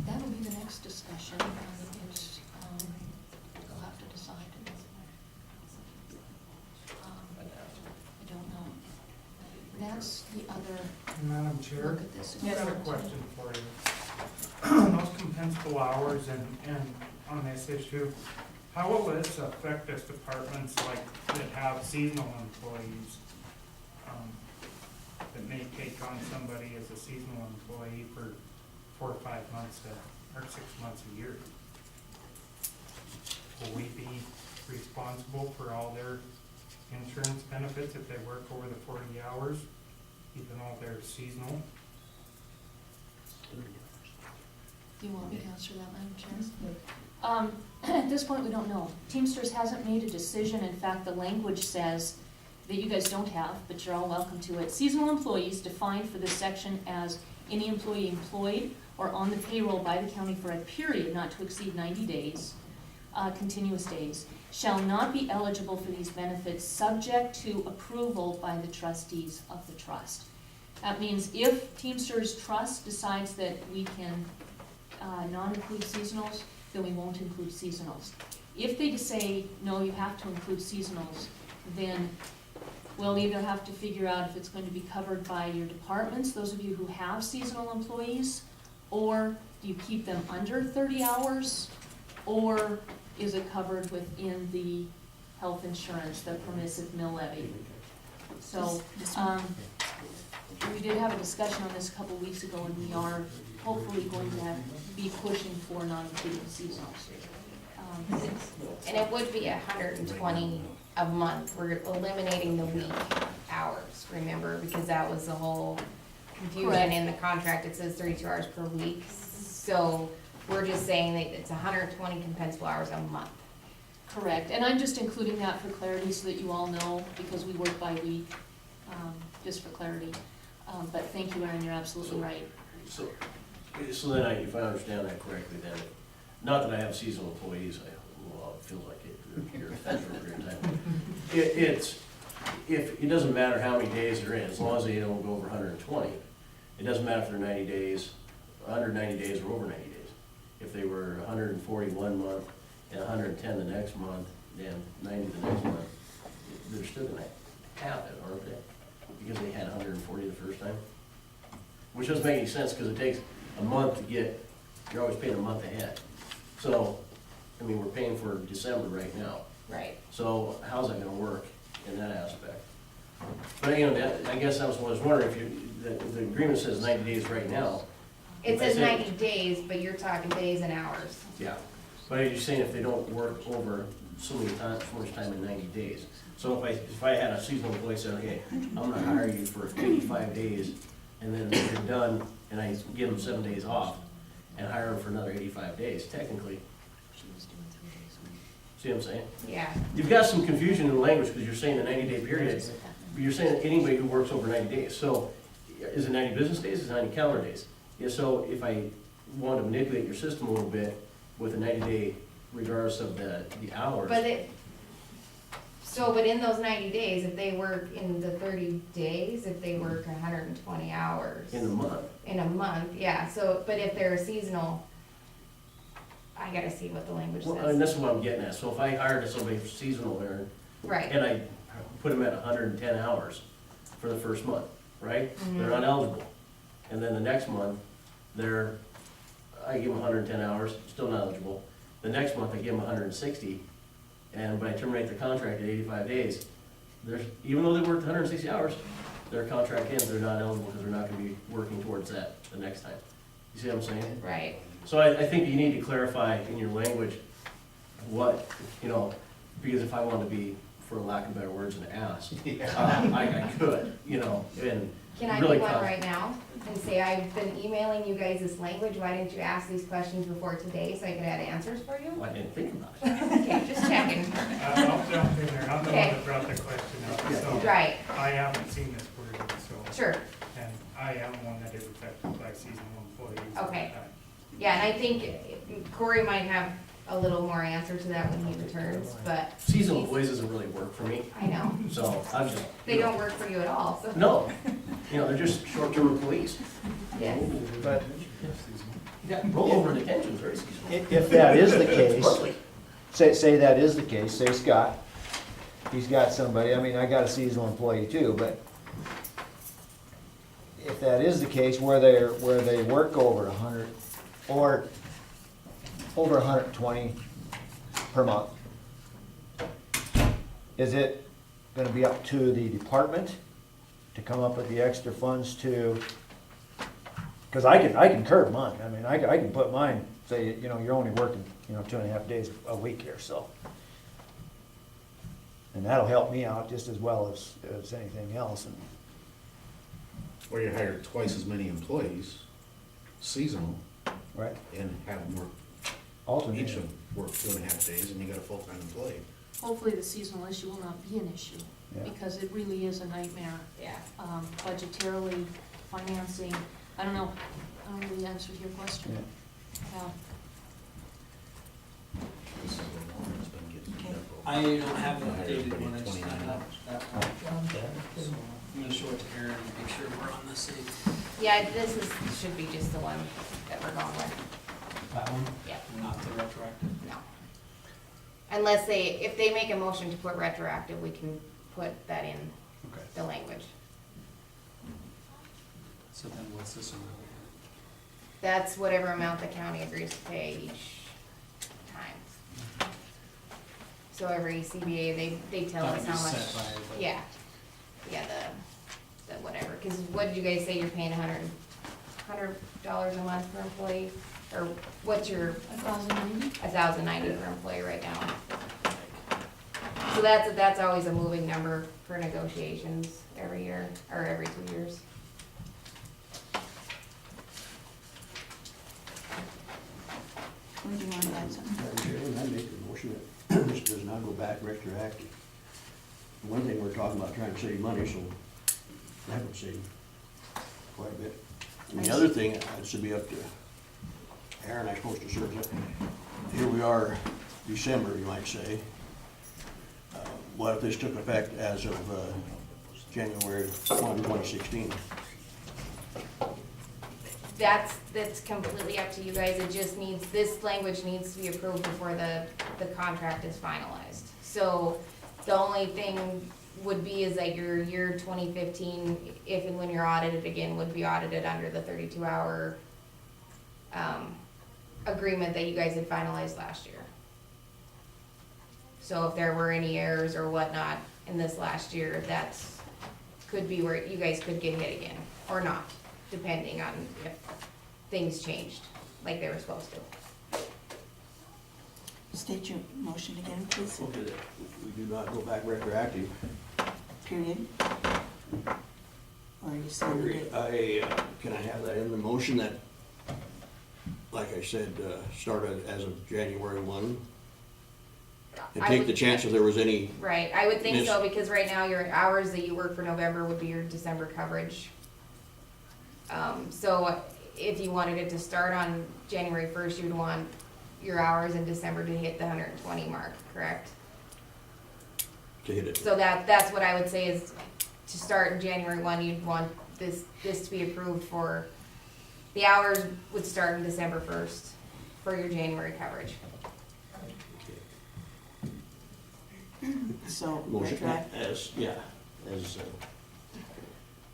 That'll be the next discussion, is, we'll have to decide. I don't know. That's the other, Madam Chair, look at this. I got a question for you. Those compensable hours and on this issue, how will this affect us departments like that have seasonal employees? That may take on somebody as a seasonal employee for 4 or 5 months or 6 months a year? Will we be responsible for all their insurance benefits if they work over the 40 hours, even though they're seasonal? Do you want me to answer that, Madam Chair? At this point, we don't know. Teamsters hasn't made a decision. In fact, the language says that you guys don't have, but you're all welcome to it. Seasonal employees defined for this section as any employee employed or on the payroll by the county for a period not to exceed 90 days, continuous days, shall not be eligible for these benefits subject to approval by the trustees of the trust. That means if Teamsters Trust decides that we can not include seasonals, then we won't include seasonals. If they say, no, you have to include seasonals, then we'll either have to figure out if it's going to be covered by your departments, those of you who have seasonal employees, or do you keep them under 30 hours, or is it covered within the health insurance, the permissive mill levy? So, we did have a discussion on this a couple weeks ago, and we are hopefully going to be pushing for non-including seasonals. And it would be 120 a month. We're eliminating the week hours, remember, because that was the whole confusion Correct. in the contract. It says 32 hours per week. So we're just saying that it's 120 compensable hours a month. Correct, and I'm just including that for clarity so that you all know, because we work by week, just for clarity. But thank you, Erin, you're absolutely right. So then if I understand that correctly, then, not that I have seasonal employees, well, it feels like it, you're a federal period of time. It doesn't matter how many days they're in, as long as they don't go over 120. It doesn't matter if they're 90 days, under 90 days or over 90 days. If they were 141 month and 110 the next month, and 90 the next month, they're still gonna have it, aren't they? Because they had 140 the first time? Which doesn't make any sense, because it takes a month to get, you're always paying a month ahead. So, I mean, we're paying for December right now. Right. So how's that gonna work in that aspect? But, you know, I guess I was wondering if the agreement says 90 days right now. It If I says say- 90 days, but you're talking days and hours. Yeah, but you're saying if they don't work over so much time in 90 days. So if I had a seasonal employee say, okay, I'm gonna hire you for 85 days, and then they're done, and I give them 7 days off, and hire them for another 85 days, technically, see what I'm saying? Yeah. You've got some confusion in the language, because you're saying the 90-day period, but you're saying that anybody who works over 90 days. So is it 90 business days, is it 90 calendar days? Yeah, so if I want to manipulate your system a little bit with a 90-day, regardless of the hours. But but in those 90 days, if they work in the 30 days, if they work 120 hours. In a month. In a month, yeah, so, but if they're a seasonal, I gotta see what the language Well, and says. this is what I'm getting at. So if I hired somebody for seasonal there, Right, and I put them at 110 hours for the first month, right? They're not eligible. And then the next month, I give them 110 hours, still not eligible. the next month I give them 160, and when I terminate their contract at 85 days, there's, even though they worked 160 hours, their contract ends, they're not eligible because they're not gonna be working towards that the next time. You see what I'm saying? Right. So I think you need to clarify in your language what, you know, because if I wanted to be, for lack of better words, an ass, I could, you know, and Can I really do one con- right now and say, I've been emailing you guys this language, why didn't you ask these questions before today so I could add answers for you? I didn't think about it. Okay, just checking. I'll jump in there, I'm the one Okay. that brought the question up, so. Right, I haven't seen this wording, so. sure. And I am one that is affected by seasonal employees. Okay. Yeah, and I think Corey might have a little more answer to that when he returns, but Seasonal employees doesn't really work for me, I know. so I'm just. They don't work for you at all, so. No, you know, they're just short-term employees. Yes. But Yeah, rollover detention's very seasonal. if that is the case, Monthly. say that is the case, say Scott, he's got somebody, I mean, I got a seasonal employee too, but if that is the case where they work over 100 or over 120 per month, is it gonna be up to the department to come up with the extra funds to, cause I can curb mine, I mean, I can put mine, say, you know, you're only working, you know, 2.5 days a week here, so. And that'll help me out just as well as anything else, and Or you hire twice as many employees, seasonal, right, and have them work, alternate. each of them work 2.5 days, and you got a full-time employee. Hopefully the seasonal issue will not be an issue, Yeah. because it really is a nightmare, Yeah. budgetarily, financing. I don't know really answered your question. Yeah. Yeah. This is what Lauren's been getting Okay. careful. I don't have an I hired updated everybody one, I just 29 found out hours. that one. So I'm gonna show it to Aaron and make sure we're on the same. Yeah, should be just the one that we're going with, That one? Yeah. Not the retroactive. no. Unless if they make a motion to put retroactive, we can put that in Okay. the language. So then what's this one? That's whatever amount the county agrees to pay each time. So every CBA, they tell That us would how be much. set by the- Yeah, yeah, the whatever, cause what did you guys say, you're paying $100 a month per employee? Or what's your, $1,090? $1,090 per employee right now? So that's always a moving number for negotiations every year, or every 2 years. Or do you want to add something? Madam Chairman, I make a motion that this does not go back retroactive. One thing, we're talking about trying to save money, so that would save quite a bit. And the other thing, it should be up to Aaron, I suppose, to serve it. Here we are, December, you might say. What if this took effect as of January 1, 2016? That's completely up to you guys, it just needs, this language needs to be approved before the contract is finalized. So the only thing would be is that your year 2015, if and when you're audited again, would be audited under the 32-hour agreement that you guys had finalized last year. So if there were any errors or whatnot in this last year, that's, could be where you guys could get hit again, or not, depending on if things changed like they were supposed to. State your motion again, please. Okay, that we do not go back retroactive. Period. Or are you saying that? Can I have that in the motion that, like I said, started as of January 1? And I take would- the chance if there was any, Right, I would think Miss- so, because right now your hours that you work for November would be your December coverage. So if you wanted it to start on January 1st, you'd want your hours in December to hit the 120 mark, correct? to hit it. So that's what I would say is, to start in January 1, you'd want this to be approved for, the hours would start in December 1st for your January coverage. So, Motion retroactive. as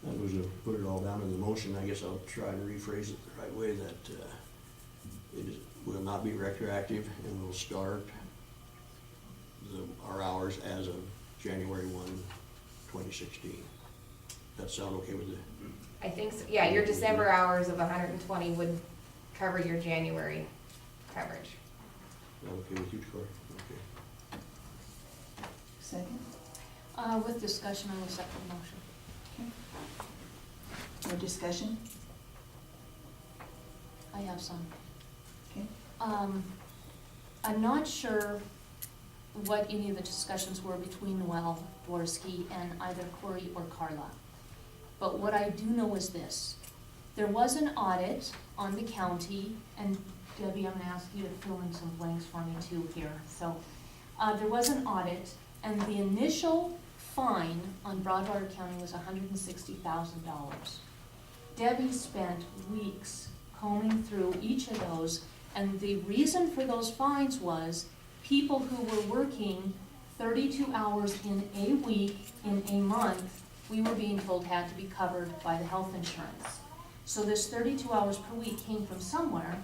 I was to put it all down in the motion, I guess I'll try to rephrase it the right way, that it is will not be retroactive and will start our hours as of January 1, 2016. That sound okay with you? I think, so. Yeah, your December hours of 120 would cover your January coverage. That okay with you, Troy? Okay. Second? With discussion, I will second the motion. No discussion? I have some. Okay. I'm not sure what any of the discussions were between Noel Dworsky and either Corey or Carla. But what I do know is this. There was an audit on the county, and Debbie, I'm gonna ask you to fill in some blanks for me too here. So, there was an audit, and the initial fine on Broadwater County was $160,000. Debbie spent weeks combing through each of those, and the reason for those fines was people who were working 32 hours in a week, in a month, we were being told had to be covered by the health insurance. So this 32 hours per week came from somewhere.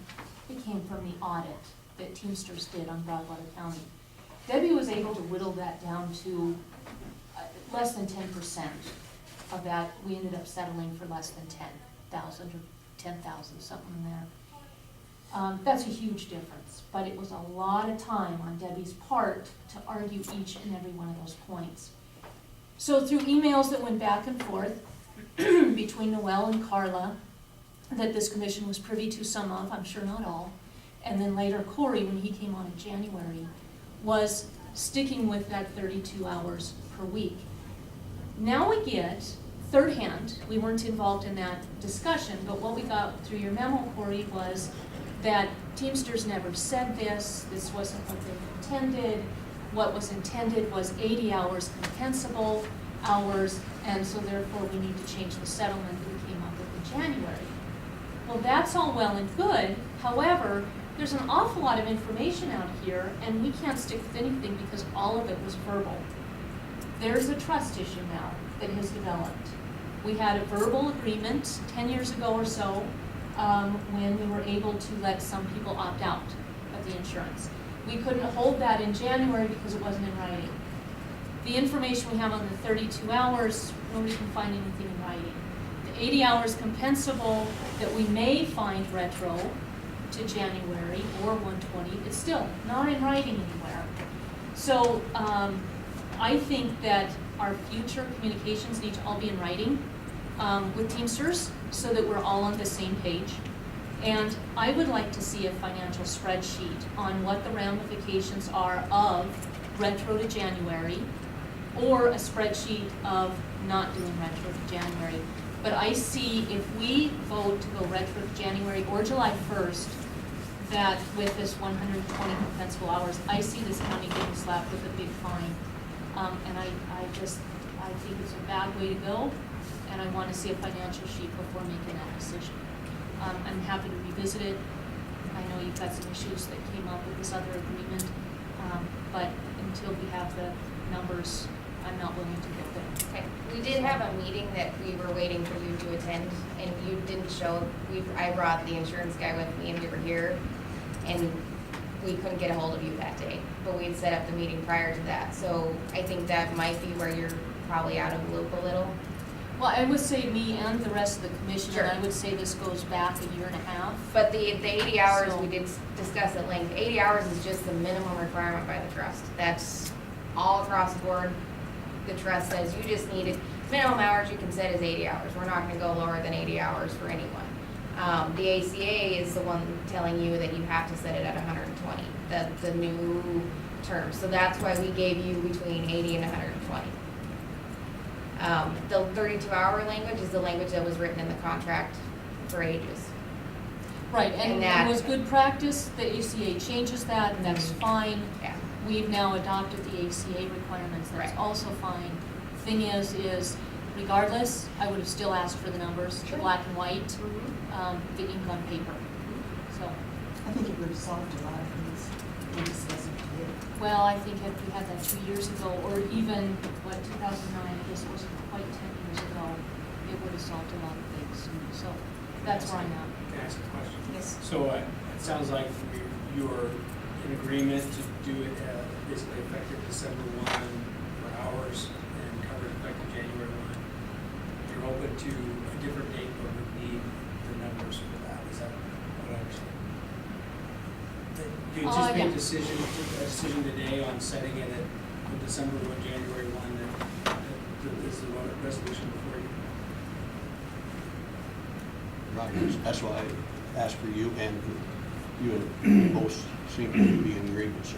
It came from the audit that Teamsters did on Broadwater County. Debbie was able to whittle that down to less than 10% of that. We ended up settling for less than 10,000 or 10,000, something in there. That's a huge difference, but it was a lot of time on Debbie's part to argue each and every one of those points. So through emails that went back and forth between Noel and Carla, that this commission was privy to some of, I'm sure not all, and then later Corey, when he came on in January, was sticking with that 32 hours per week. Now we get third hand, we weren't involved in that discussion, but what we got through your memo, Corey, was that Teamsters never said this wasn't what they intended. What was intended was 80 hours compensable hours, and so therefore we need to change the settlement we came up with in January. Well, that's all well and good. However, there's an awful lot of information out here, and we can't stick with anything because all of it was verbal. There's a trust issue now that has developed. We had a verbal agreement 10 years ago or so when we were able to let some people opt out of the insurance. We couldn't hold that in January because it wasn't in writing. The information we have on the 32 hours, nobody can find anything in writing. The 80 hours compensable that we may find retro to January or 120, it's still not in writing anywhere. So I think that our future communications need to all be in writing with Teamsters so that we're all on the same page. And I would like to see a financial spreadsheet on what the ramifications are of retro to January, or a spreadsheet of not doing retro to January. But I see if we vote to go retro to January or July 1st, that with this 120 compensable hours, I see this county getting slapped with a big fine. And I think it's a bad way to go, and I want to see a financial sheet before making that decision. I'm happy to revisit it. I know you've got some issues that came up with this other agreement, but until we have the numbers, I'm not willing to get there. Okay, we did have a meeting that we were waiting for you to attend, and you didn't show. I brought the insurance guy with me, and we were here, and we couldn't get a hold of you that day, but we'd set up the meeting prior to that. So I think that might be where you're probably out of the loop a little. Well, I would say me and the rest of the commission, Sure. and I would say this goes back a year and a half. But the 80 hours, So- we did discuss at length. 80 hours is just the minimum requirement by the trust. That's all across the board. The trust says you just need it. Minimum hours you can set is 80 hours. We're not gonna go lower than 80 hours for anyone. The ACA is the one telling you that you have to set it at 120, the new term. So that's why we gave you between 80 and 120. The 32-hour language is the language that was written in the contract for ages. Right, and that- it was good practice, the ACA changes that, and that's fine. Yeah. We've now adopted the ACA requirements, that's Right. also fine. Thing is regardless, I would have still asked for the numbers, the Sure. black and white, the ink on paper. So, I think it would have solved a lot of things we're discussing today. well, I think if we had that 2 years ago, or even, 2009, I guess it wasn't quite 10 years ago, it would have solved a lot of things. So, that's where I'm at. Can I ask a question? Yes. So it sounds like you're in agreement to do it basically effective December 1 for hours and covered effective January 1. You're open to a different date, but would need the numbers for that. Is that what I understand? You anticipate Yeah. a decision today on setting it at the December 1, January 1, that is the resolution before you? Right, that's why I asked for you, and you and both seem to be in agreement, so.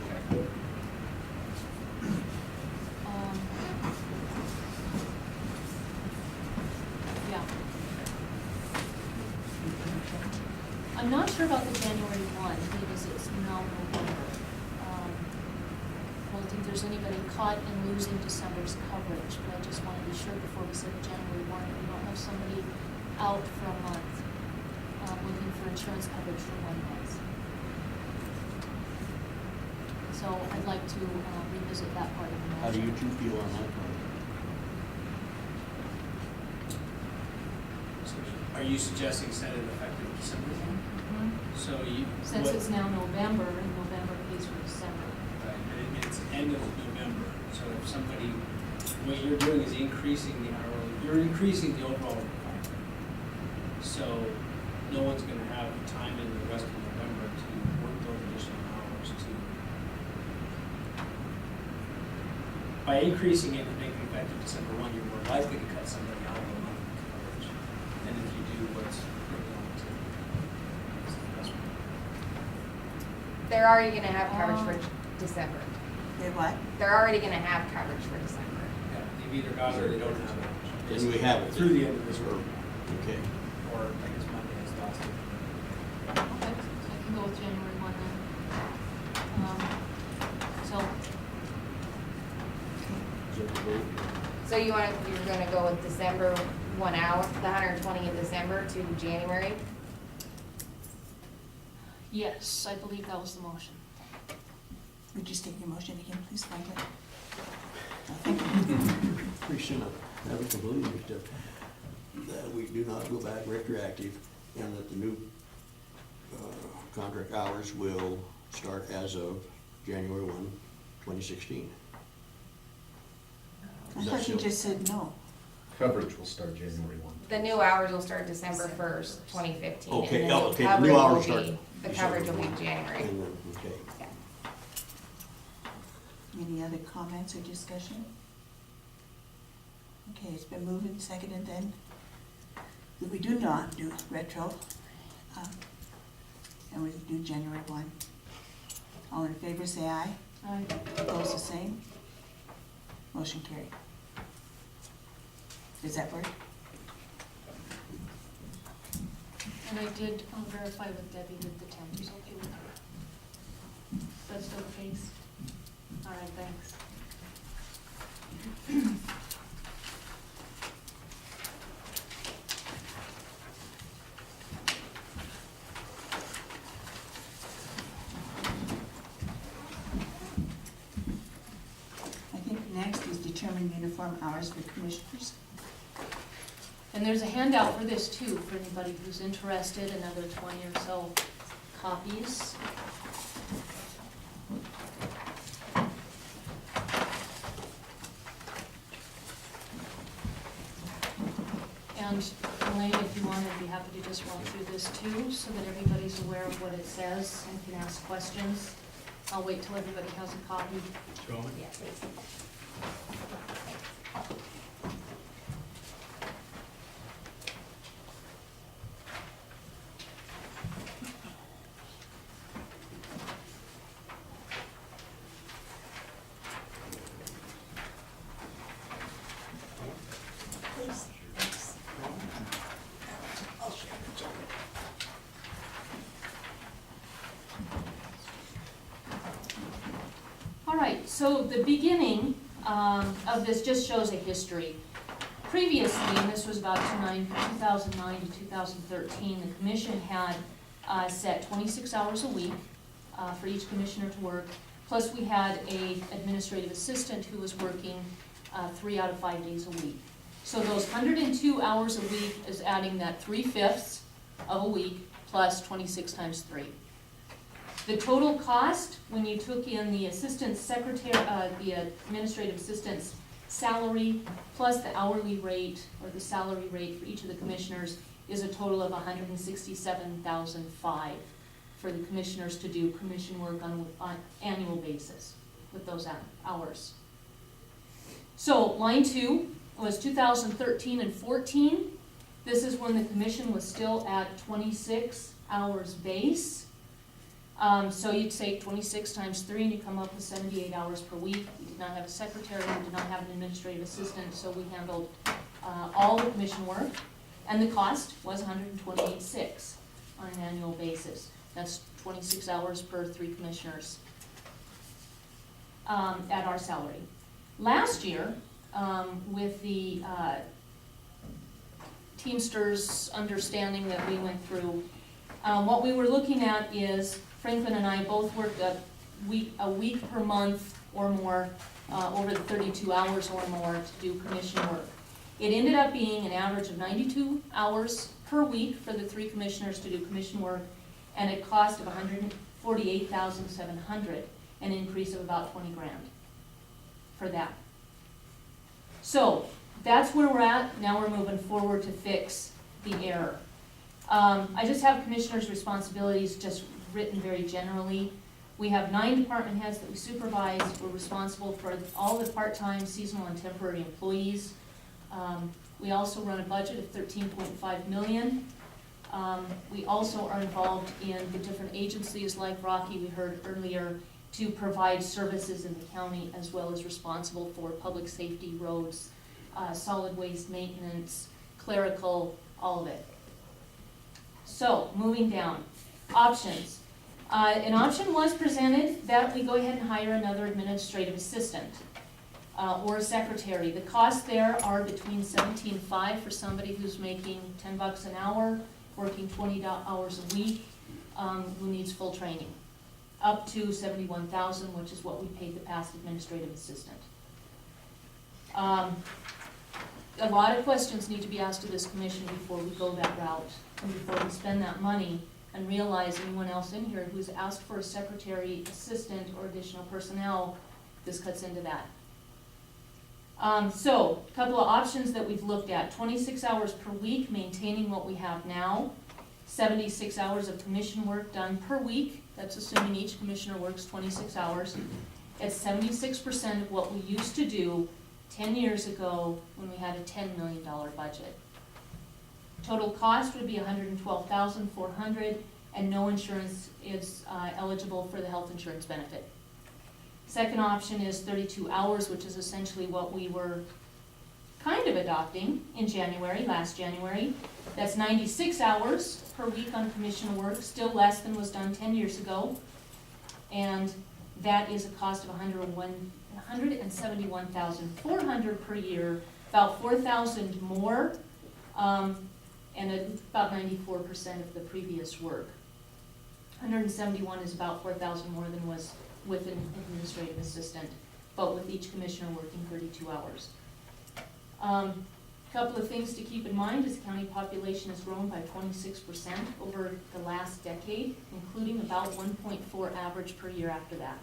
Yeah. I'm not sure about the January 1, because it's now November. I don't think there's anybody caught in losing December's coverage, but I just want to be sure before we set January 1, we don't have somebody out for a month, looking for insurance coverage for 1 month. So I'd like to revisit that part of the motion. How do you two feel on that one? Are you suggesting set it effective December 1? Mhm. So you. Since what- it's now November, and November pays for December. Right, and it's end of November, so if somebody, what you're doing is increasing the hourly, you're increasing the overall requirement. So no one's gonna have time in the rest of November to work those additional hours to. By increasing it and making it effective December 1, you're more likely to cut somebody out of the month coverage than if you do what's written on the tip. They're already gonna have coverage for December. They what? They're already gonna have coverage for December. Yeah, they've either got it or they don't have it. And we have it. Through the end of this work, Okay. or I guess Monday is the last day. Okay, so I can go with January 1 then. So, Is that the vote? So you're gonna go with December 1 hour, the 120 in December to January? yes, I believe that was the motion. Would you state your motion again, please, Michael? Thank you. Pretty soon, I have a completely new step, that we do not go back retroactive, and that the new contract hours will start as of January 1, 2016. I thought you just said no. Coverage will start January 1. The new hours will start December 1st, 2015. Okay, and then okay, the new coverage will hours start be- The December coverage will be 1. January. And then, okay. Any other comments or discussion? Okay, it's been moved and seconded then that we do not do retro, and we do January 1. All in favor, say aye. Aye. Opposed, the same. Motion carried. Does that work? And I did verify with Debbie that the 10th was okay with her. That's still the case? All right, thanks. I think next is determine uniform hours for commissioners. And there's a handout for this too, for anybody who's interested, another 20 or so copies. And Elaine, if you want, I'd be happy to just run through this too, so that everybody's aware of what it says and can ask questions. I'll wait till everybody has a copy. Yeah, please. All right, so the beginning of this just shows a history. Previously, and this was about 2009 to 2013, the commission had set 26 hours a week for each commissioner to work. Plus, we had an administrative assistant who was working 3 out of 5 days a week. So those 102 hours a week is adding that 3/5 of a week plus 26 times 3. The total cost, when you took in the assistant secretary, the administrative assistant's salary, plus the hourly rate, or the salary rate for each of the commissioners, is a total of $167,500 for the commissioners to do commission work on annual basis with those hours. So line 2 was 2013 and 14. This is when the commission was still at 26 hours base. So you'd say 26 times 3 and you come up with 78 hours per week. We did not have a secretary, we did not have an administrative assistant, so we handled all the commission work. And the cost was $128,600 on an annual basis. That's 26 hours per 3 commissioners at our salary. Last year, with the Teamsters understanding that we went through, what we were looking at is Franklin and I both worked a week per month or more, over the 32 hours or more to do commission work. It ended up being an average of 92 hours per week for the 3 commissioners to do commission work, and a cost of $148,700, an increase of about $20,000 for that. So that's where we're at. Now we're moving forward to fix the error. I just have commissioners' responsibilities just written very generally. We have 9 department heads that we supervise. We're responsible for all the part-time, seasonal, and temporary employees. We also run a budget of $13.5 million. We also are involved in the different agencies like Rocky, we heard earlier, to provide services in the county, as well as responsible for public safety, roads, solid waste maintenance, clerical, all of it. So, moving down. Options. An option was presented that we go ahead and hire another administrative assistant or a secretary. The costs there are between $17,500 for somebody who's making $10 an hour, working 20 hours a week, who needs full training, up to $71,000, which is what we paid the past administrative assistant. A lot of questions need to be asked of this commission before we go that route, and before we spend that money and realize anyone else in here who's asked for a secretary, assistant, or additional personnel, this cuts into that. So, a couple of options that we've looked at. 26 hours per week, maintaining what we have now. 76 hours of commission work done per week. That's assuming each commissioner works 26 hours. It's 76% of what we used to do 10 years ago when we had a $10 million budget. Total cost would be $112,400, and no insurance is eligible for the health insurance benefit. Second option is 32 hours, which is essentially what we were kind of adopting in January, last January. That's 96 hours per week on commission work, still less than was done 10 years ago. And that is a cost of $171,400 per year, about $4,000 more, and about 94% of the previous work. 171 is about 4,000 more than was with an administrative assistant, but with each commissioner working 32 hours. Couple of things to keep in mind is the county population has grown by 26% over the last decade, including about 1.4 average per year after that.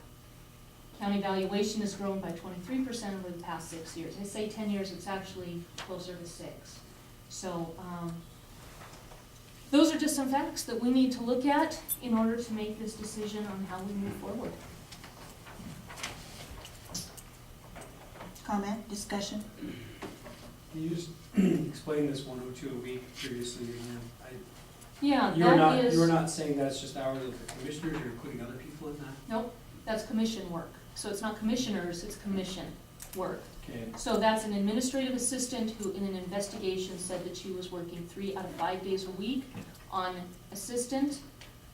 County valuation has grown by 23% over the past 6 years. I say 10 years, it's actually closer to 6. So those are just some facts that we need to look at in order to make this decision on how we move forward. Comment, discussion? You just explained this 102 a week previously, and Yeah, you were that not saying that's just hours of the commissioners, you're including other people in that? Nope, that's commission work. So it's not commissioners, it's commission work. Okay. So that's an administrative assistant who in an investigation said that she was working 3 out of 5 days a week on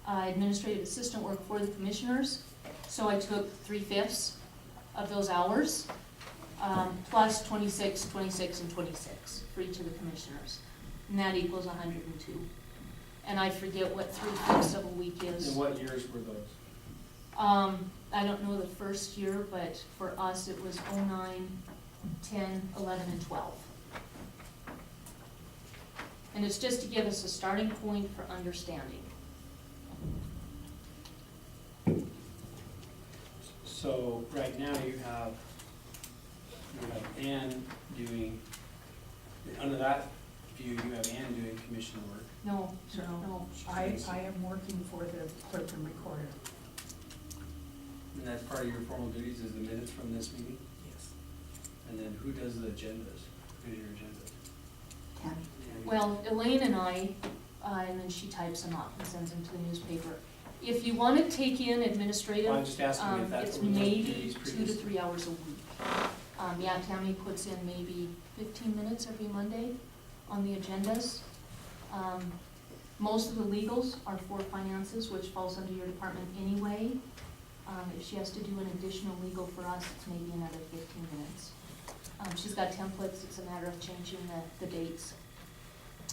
administrative assistant work for the commissioners. So I took 3/5 of those hours, plus 26, 26, and 26 for each of the commissioners. And that equals 102. And I forget what 3/5 of a week is. And what years were those? I don't know the first year, but for us it was 09, 10, 11, and 12. And it's just to give us a starting point for understanding. So right now you have Ann doing, under that view, you have Ann doing commission work. No, No, I am working for the clerk and recorder. And that's part of your formal duties is the minutes from this meeting? Yes. And then who does the agendas? Who do your agendas? Tammy. well, Elaine and I, and then she types them up and sends them to the newspaper. If you wanna take in administrative, Well, I'm just asking if that's it's what we did maybe duties 2 to previously. 3 hours a week. Yeah, Tammy puts in maybe 15 minutes every Monday on the agendas. Most of the legals are for finances, which falls under your department anyway. If she has to do an additional legal for us, it's maybe another 15 minutes. She's got templates, it's a matter of changing the dates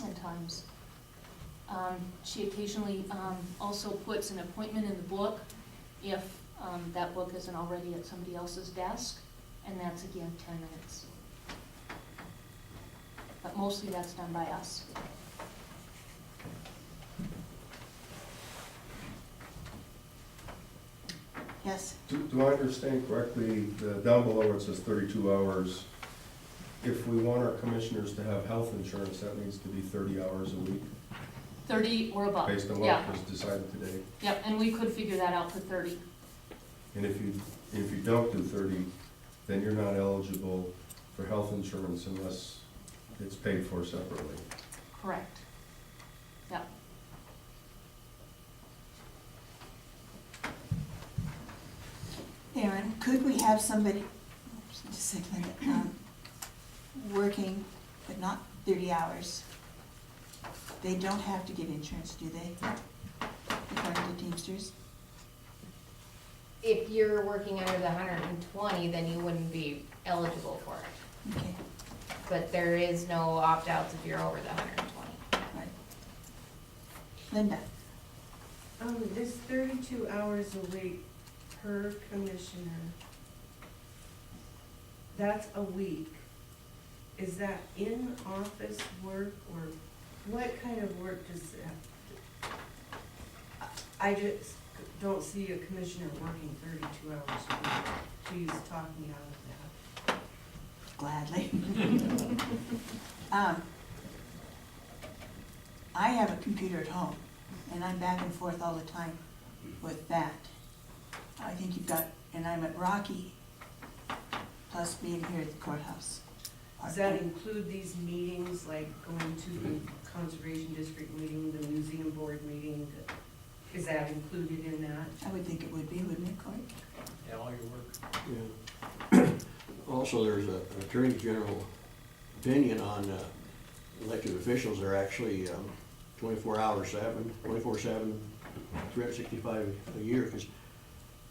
and times. She occasionally also puts an appointment in the book if that book isn't already at somebody else's desk, and that's again 10 minutes. But mostly that's done by us. Yes, Do I understand correctly, down below where it says 32 hours, if we want our commissioners to have health insurance, that needs to be 30 hours a week, 30 or above. based on Yeah. what was decided today? Yep, and we could figure that out for 30. And if you don't do 30, then you're not eligible for health insurance unless it's paid for separately. Correct. Yep. Aaron, could we have somebody, just a second, working, but not 30 hours? They don't have to get insurance, do they? According to Teamsters? If you're working under the 120, then you wouldn't be eligible for it. Okay, But there is no opt-outs if you're over the 120. right. Linda? This 32 hours a week per commissioner, that's a week. Is that in-office work, or what kind of work does that? I just don't see a commissioner working 32 hours a week. Please talk me out of that. Gladly. I have a computer at home, and I'm back and forth all the time with that. I think you've got, and I'm at Rocky, plus being here at the courthouse. Does that include these meetings, like going to the conservation district meeting, the museum board meeting? Is that included in that? I would think it would be, wouldn't it, Cory? Yeah, all your work. Yeah. Also, there's an Attorney General opinion on elected officials are actually 24/7, 365 a year, because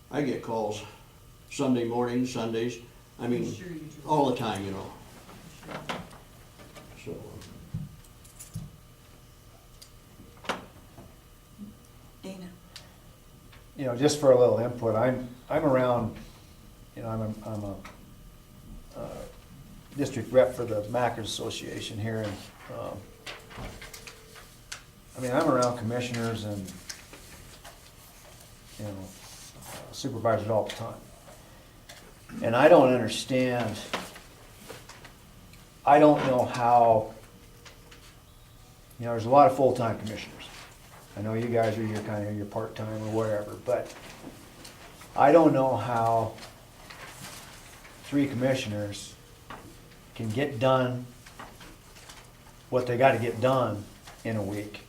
I get calls Sunday mornings, Sundays, I mean, Sure you do. all the time, you know, Sure. so. Dana? You know, just for a little input, I'm around, you know, I'm a district rep for the Mackers Association here, and, I mean, I'm around commissioners and, you know, supervisors all the time. And I don't understand, I don't know how, you know, there's a lot of full-time commissioners. I know you guys are your kind of your part-time or whatever, but I don't know how 3 commissioners can get done what they gotta get done in a week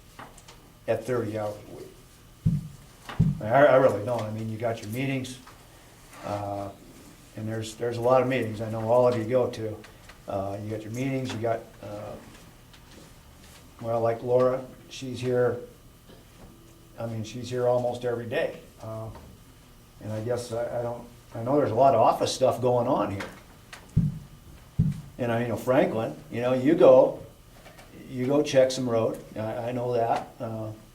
at 30 hours a week. I really don't. I mean, you got your meetings, and there's a lot of meetings. I know all of you go to. You got your meetings, you got, well, like Laura, she's here, I mean, she's here almost every day. And I guess I know there's a lot of office stuff going on here. And you know, Franklin, you know, you go check some road. I know that.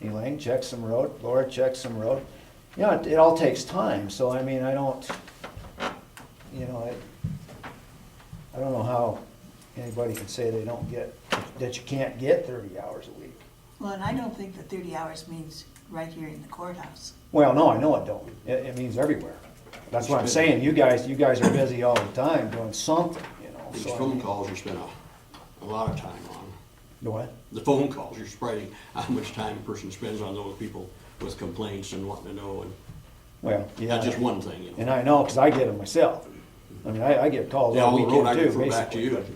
Elaine checks some road, Laura checks some road. You know, it all takes time, so I mean, I don't know how anybody can say they don't get, that you can't get 30 hours a week. Well, and I don't think that 30 hours means right here in the courthouse. Well, no, I know it don't. It means everywhere. That's what I'm saying, you guys are busy all the time doing something, you know, These so. I phone mean- calls you spend a lot of time on. The what? The phone calls, you're surprising how much time a person spends on those people with complaints and wanting to know, and Well, yeah. that's just one thing, you know. And I know, cause I get them myself. I mean, I get calls Yeah, all on the road, I weekend too, refer back to basically.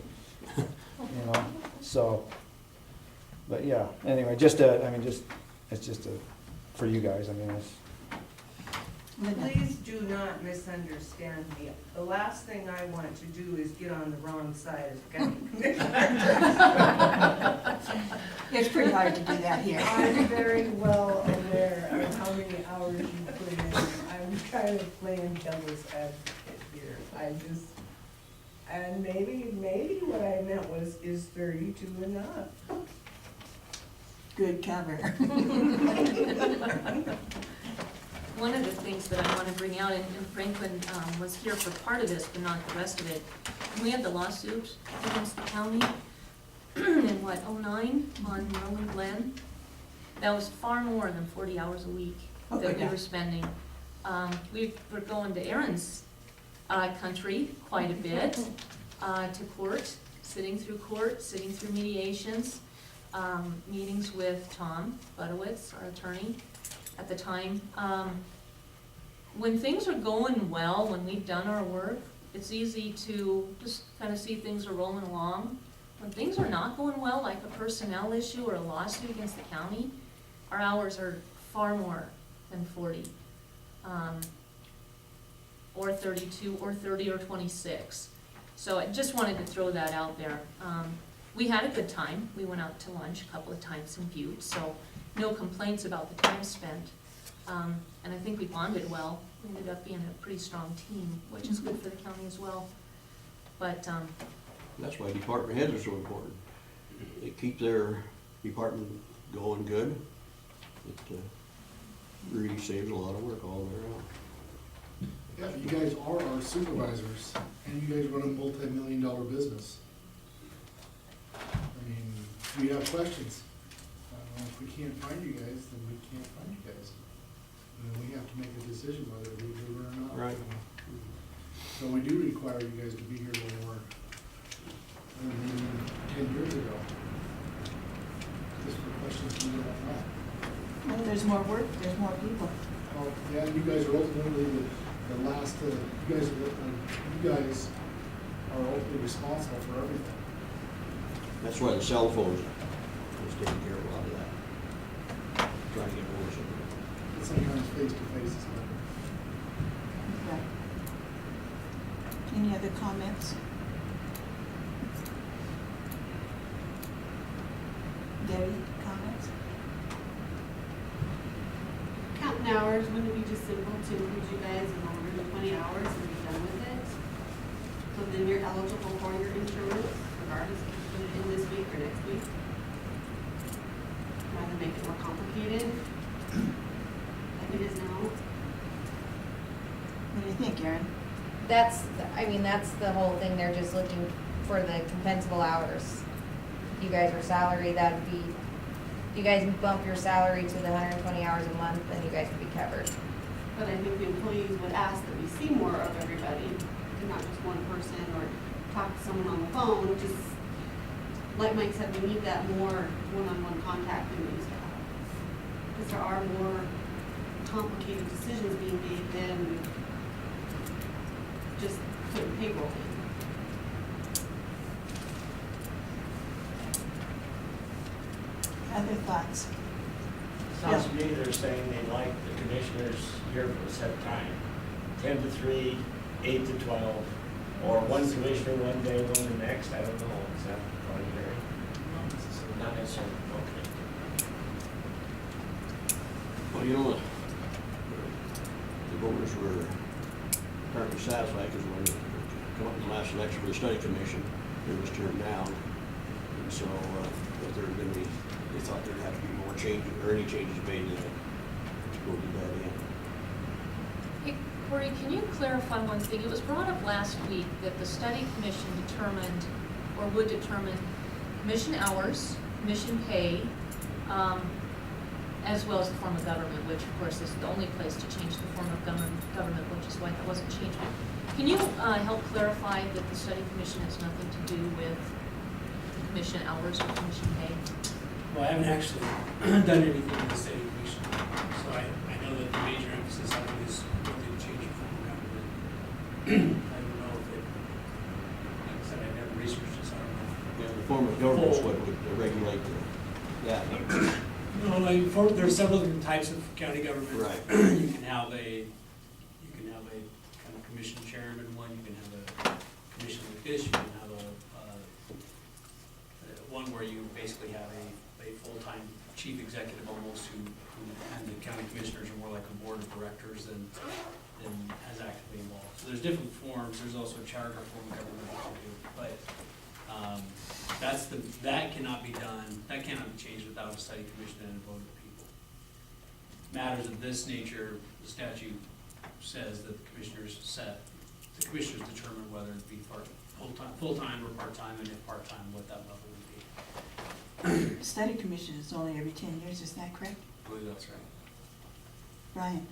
you. You know, so, but yeah, anyway, it's just for you guys, I mean, it's, Please do not misunderstand me. The last thing I want to do is get on the wrong side of the county commission. It's pretty hard to do that here. I'm very well aware of how many hours you put in. I'm kind of playing devil's advocate here. And maybe what I meant was, is 32 enough? Good cover. One of the things that I want to bring out, and Franklin was here for part of this, but not the rest of it. We had the lawsuit against the county in what, '09 on Merlin Glen? That was far more than 40 hours a week that we were spending. We were going to Aaron's country quite a bit, to court, sitting through mediations, meetings with Tom Budowitz, our attorney at the time. When things are going well, when we've done our work, it's easy to just kind of see things are rolling along. When things are not going well, like a personnel issue or a lawsuit against the county, our hours are far more than 40. Or 32, or 30, or 26. So I just wanted to throw that out there. We had a good time. We went out to lunch a couple of times in Butte, so no complaints about the time spent. And I think we bonded well. We ended up being a pretty strong team, which is good for the county as well. But, That's why department heads are so important. They keep their department going good. It really saves a lot of work all the way around. Yeah, you guys are our supervisors, and you guys run a multi-million-dollar business. I mean, we have questions. If we can't find you guys, then we can't find you guys. And then we have to make a decision whether we do it or not. Right. So we do require you guys to be here a little more than 10 years ago. Just for questions we don't know. Well, there's more work, there's more people. Well, yeah, you guys are ultimately the last, you guys are ultimately responsible for everything. That's why the cell phones is taking care of a lot of that. Trying to get hold of somebody. But sometimes face-to-face is better. Okay. Any other comments? Debbie, comments? Counting hours, wouldn't it be just simple to include you guys in 120 hours and be done with it? So then you're eligible for your insurance, regardless if you put it in this week or next week. Rather make it more complicated, like it is now. What do you think, Erin? That's the whole thing, they're just looking for the compensable hours. You guys are salary, that'd be, if you guys bump your salary to the 120 hours a month, then you guys would be covered. But I think the employees would ask that we see more of everybody, and not just one person, or talk to someone on the phone, which is, like Mike said, we need that more one-on-one contact than we used to have. Because there are more complicated decisions being made than just putting payroll in. Other thoughts? Sounds to me they're saying they like the commissioners here for a set time, 10 to 3, 8 to 12, or one commissioner one day, one the next, I don't know, is that what I'm hearing? Not necessarily, okay. Well, you know, the voters were apparently satisfied because when they come up in the last election for the study commission, it was turned down. And so, if there were going to be, they thought there'd have to be more changes, or any changes made, they voted that in. hey, Corey, can you clarify one thing? It was brought up last week that the study commission determined, or would determine, commission hours, commission pay, as well as the form of government, which of course is the only place to change the form of government, which is why that wasn't changed. Can you help clarify that the study commission has nothing to do with commission hours or commission pay? Well, I haven't actually done anything with the study commission, so I know that the major emphasis on it is really to change the form of government. I don't know if it, like I said, I never researched this, I don't know. Yeah, the form of government is what would regulate that. No, like, there's several different types of county government. Right. You can have a kind of commission chairman one, you can have a commission like this, you can have one where you basically have a full-time chief executive almost and the county commissioners are more like a board of directors than as actively involved. So there's different forms, there's also a charter form of government too, but that cannot be done, that cannot be changed without a study commission and a vote of the people. Matters of this nature, the statute says that the commissioners determine whether it be full-time or part-time, and if part-time, what that level would be. Study commission is only every 10 years, is that correct? I believe that's right. Brian?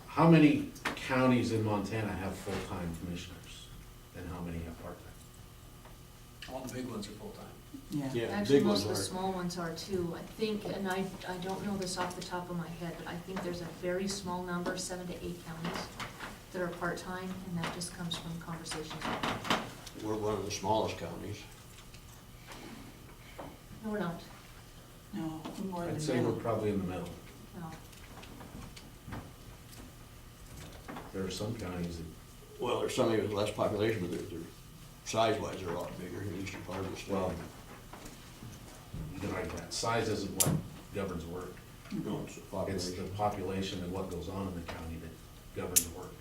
How many counties in Montana have full-time commissioners, and how many have part-time? All the big ones are full-time. Yeah. Actually, big most of ones the are. small ones are too. I think, and I don't know this off the top of my head, but I think there's a very small number, 7 to 8 counties that are part-time, and that just comes from conversations. We're one of the smallest counties. No, we're not, No, we're more in I'd the say we're middle. probably in the middle. no. There are some counties that, Well, there's some with less population, but they're size-wise, they're a lot bigger in the eastern part of the state. well, you can argue that size isn't what governs work. No, it's the It's population. the population and what goes on in the county that governs work.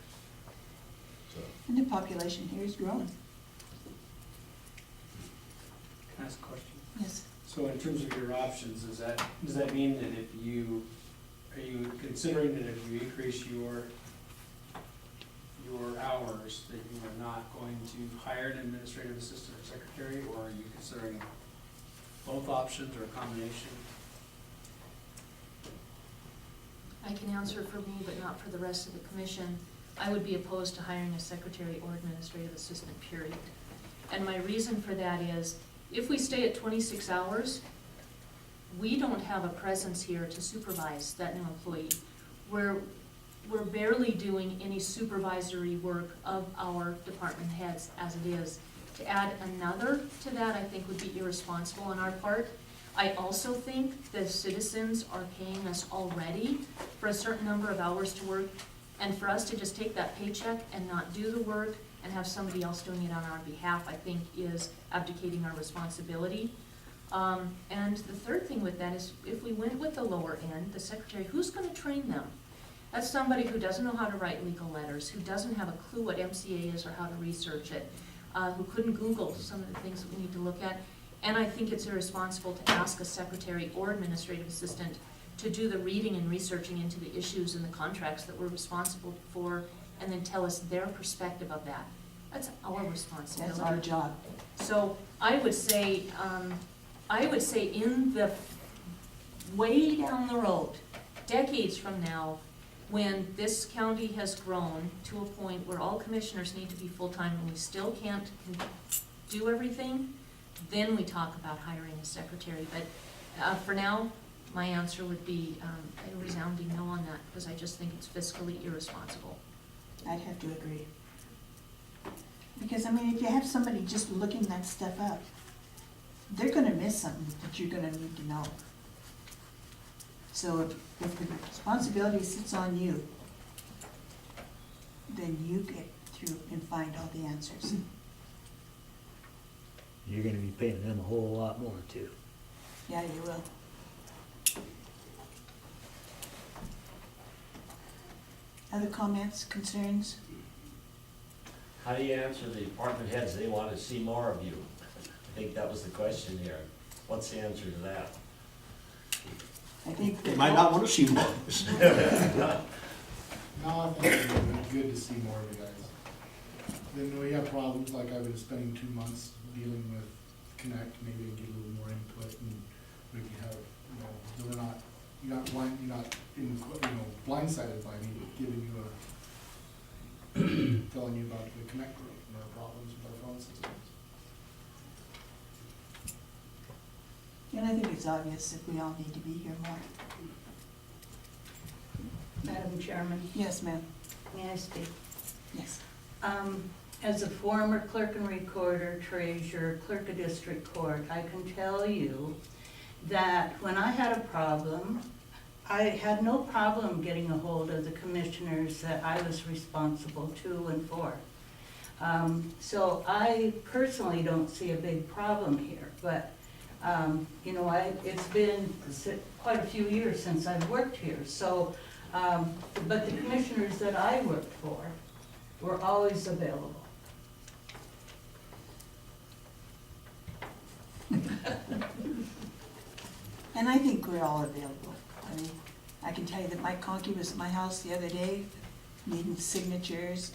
So, And the population here is growing. Can I ask a question? Yes. So in terms of your options, does that mean that are you considering that if you increase your hours, that you are not going to hire an administrative assistant or secretary, or are you considering both options or a combination? I can answer for me, but not for the rest of the commission. I would be opposed to hiring a secretary or administrative assistant, period. And my reason for that is, if we stay at 26 hours, we don't have a presence here to supervise that new employee. We're barely doing any supervisory work of our department heads as it is. To add another to that, I think would be irresponsible on our part. I also think the citizens are paying us already for a certain number of hours to work, and for us to just take that paycheck and not do the work and have somebody else doing it on our behalf, I think is abdicating our responsibility. And the third thing with that is, if we went with the lower end, the secretary, who's gonna train them? That's somebody who doesn't know how to write legal letters, who doesn't have a clue what MCA is or how to research it, who couldn't Google some of the things that we need to look at. And I think it's irresponsible to ask a secretary or administrative assistant to do the reading and researching into the issues and the contracts that we're responsible for, and then tell us their perspective of that. That's our responsibility. That's our job. So I would say in the, way down the road, decades from now, when this county has grown to a point where all commissioners need to be full-time and we still can't do everything, then we talk about hiring a secretary. But for now, my answer would be a resounding no on that, because I just think it's fiscally irresponsible. I'd have to agree. Because, I mean, if you have somebody just looking that stuff up, they're gonna miss something that you're gonna need to know. So if the responsibility sits on you, then you get through and find all the answers. You're gonna be paying them a whole lot more too. Yeah, you will. Other comments, concerns? How do you answer the department heads, they want to see more of you? I think that was the question here. What's the answer to that? I think They might not want to see more. No, I think it would be good to see more of you guys. Then we have problems, like I've been spending 2 months dealing with Connect, maybe get a little more input and we can have, you know, we're not, you blindsided by me giving you telling you about the Connect Group and our problems with our phone systems. And I think it's obvious that we all need to be here more. Madam Chairman, Yes, ma'am. may I speak? Yes. As a former clerk and recorder, treasurer, clerk of district court, I can tell you that when I had a problem, I had no problem getting a hold of the commissioners that I was responsible to and for. So I personally don't see a big problem here, but, you know, it's been quite a few years since I've worked here, so, but the commissioners that I worked for were always available. And I think we're all available. I mean, I can tell you that Mike Conkey was at my house the other day, needing signatures.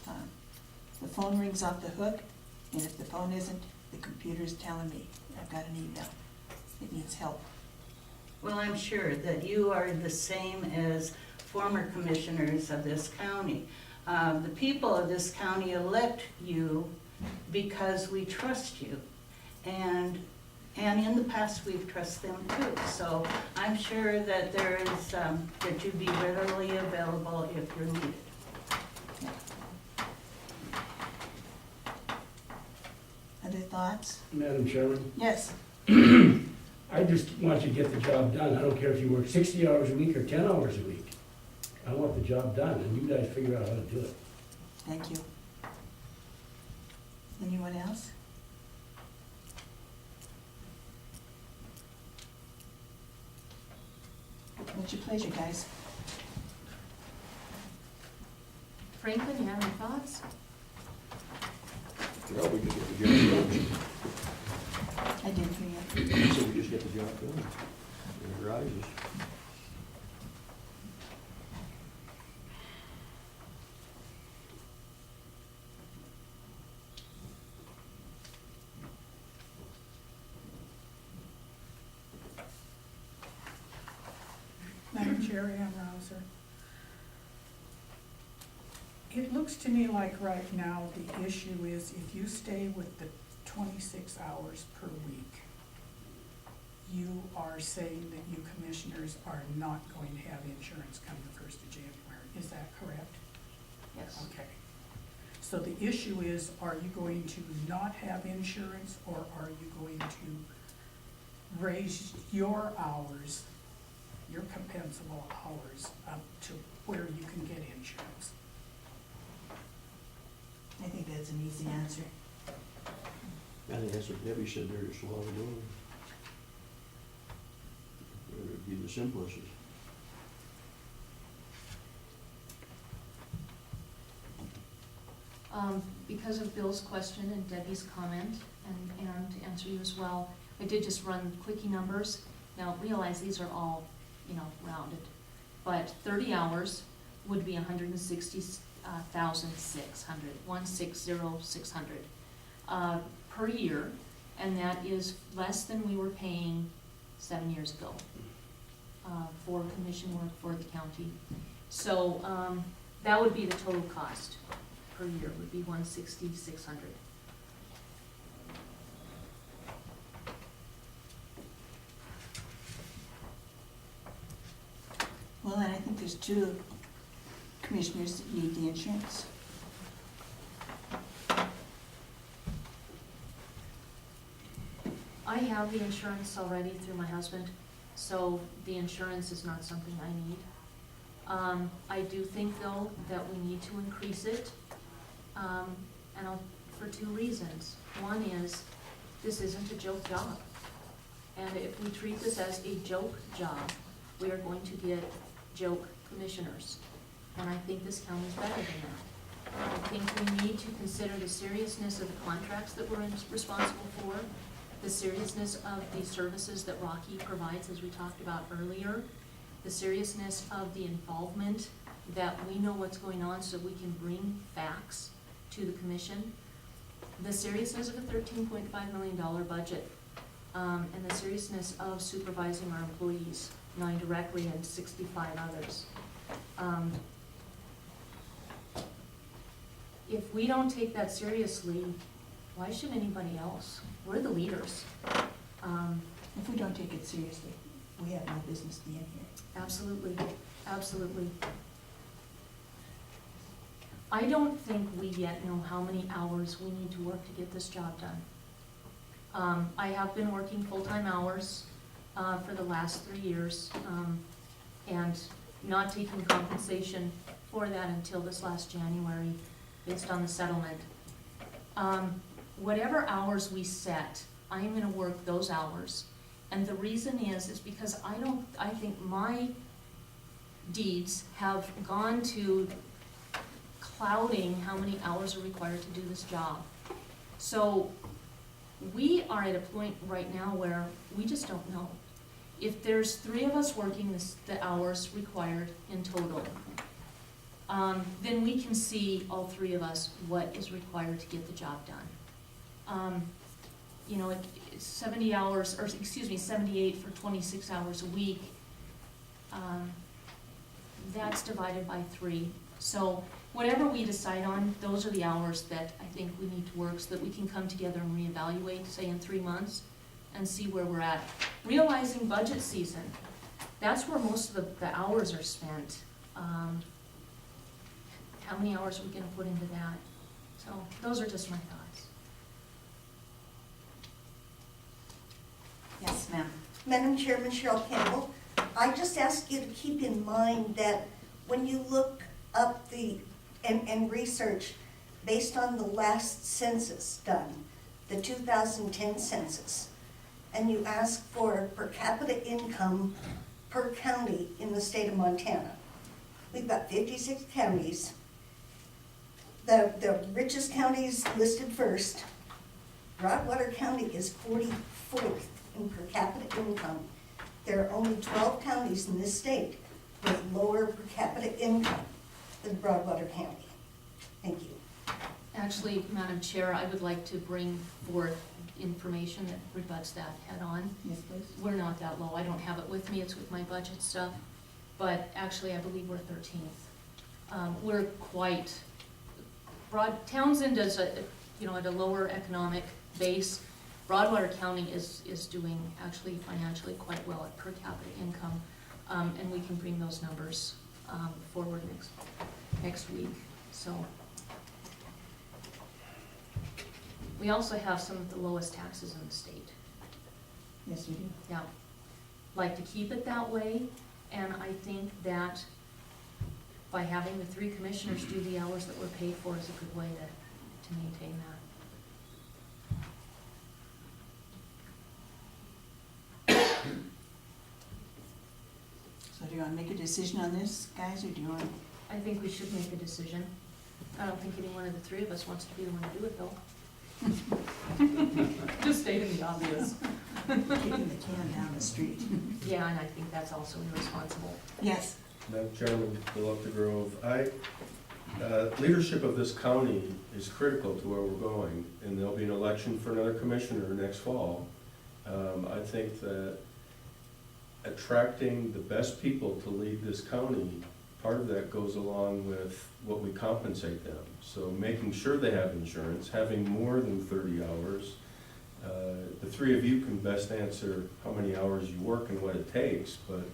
The phone rings off the hook, and if the phone isn't, the computer's telling me I've got an email. It needs help. Well, I'm sure that you are the same as former commissioners of this county. The people of this county elect you because we trust you. And in the past, we've trusted them too. So I'm sure that there is, that you'd be readily available if you're needed. Other thoughts? Madam Chairman, Yes. I just want you to get the job done. I don't care if you work 60 hours a week or 10 hours a week. I want the job done, and you guys figure out how to do it. Thank you. Anyone else? What's your pleasure, guys? Franklin, you have any thoughts? Well, we just get the job done. I did hear you. So we just get the job done. And it rises. Madam Chair, Ann Rouser. It looks to me like right now the issue is if you stay with the 26 hours per week, you are saying that you commissioners are not going to have insurance come the 1st of January. Is that correct? Yes. Okay. So the issue is, are you going to not have insurance, or are you going to raise your hours, your compensable hours, up to where you can get insurance? I think that's an easy answer. I think that's what Debbie said there just a while ago. It would be the simplest. Because of Bill's question and Debbie's comment, and to answer you as well, I did just run quickie numbers. Now, realize these are all, rounded, but 30 hours would be 160,600 per year, and that is less than we were paying 7 years ago for commission work for the county. So that would be the total cost per year, would be 160,600. Well, and I think there's 2 commissioners that need the insurance. I have the insurance already through my husband, so the insurance is not something I need. I do think, though, that we need to increase it, for 2 reasons. One is, this isn't a joke job. And if we treat this as a joke job, we are going to get joke commissioners. And I think this county is better than that. I think we need to consider the seriousness of the contracts that we're responsible for, the seriousness of the services that Rocky provides, as we talked about earlier, the seriousness of the involvement, that we know what's going on so we can bring facts to the commission, the seriousness of a $13.5 million budget, and the seriousness of supervising our employees, 9 directly and 65 others. If we don't take that seriously, why should anybody else? We're the leaders. If we don't take it seriously, we have no business being here. Absolutely, absolutely. I don't think we yet know how many hours we need to work to get this job done. I have been working full-time hours for the last 3 years, and not taking compensation for that until this last January, based on the settlement. Whatever hours we set, I'm gonna work those hours. And the reason is because I think my deeds have gone to clouding how many hours are required to do this job. So we are at a point right now where we just don't know. If there's 3 of us working the hours required in total, then we can see, all 3 of us, what is required to get the job done. You know, it's 70 hours, or excuse me, 78 for 26 hours a week. That's divided by 3. So whatever we decide on, those are the hours that I think we need to work, so that we can come together and reevaluate, say in 3 months, and see where we're at. Realizing budget season, that's where most of the hours are spent. How many hours are we gonna put into that? So those are just my thoughts. Yes, ma'am. Madam Chairman Cheryl Campbell, I just ask you to keep in mind that when you look up and research based on the last census done, the 2010 census, and you ask for per capita income per county in the state of Montana. We've got 56 counties. The richest counties listed first. Broadwater County is 44th in per capita income. There are only 12 counties in this state with lower per capita income than Broadwater County. Thank you. Actually, Madam Chair, I would like to bring forth information that rebuts that head on. Yes, please. We're not that low. I don't have it with me. It's with my budget stuff. But actually, I believe we're 13th. We're quite Townsend is at a lower economic base. Broadwater County is doing actually financially quite well at per capita income, and we can bring those numbers forward next week. So we also have some of the lowest taxes in the state. Yes, you do. Yeah, like to keep it that way, and I think that by having the 3 commissioners do the hours that we're paid for is a good way to maintain that. So do you want to make a decision on this, guys, or do you want? I think we should make a decision. I don't think any one of the 3 of us wants to be the one to do it, though. Just stating the obvious. Kicking the can down the street. Yeah, and I think that's also irresponsible. Yes. Madam Chairman, Bill Updegrove, leadership of this county is critical to where we're going, and there'll be an election for another commissioner next fall. I think that attracting the best people to lead this county, part of that goes along with what we compensate them. So making sure they have insurance, having more than 30 hours. The 3 of you can best answer how many hours you work and what it takes, but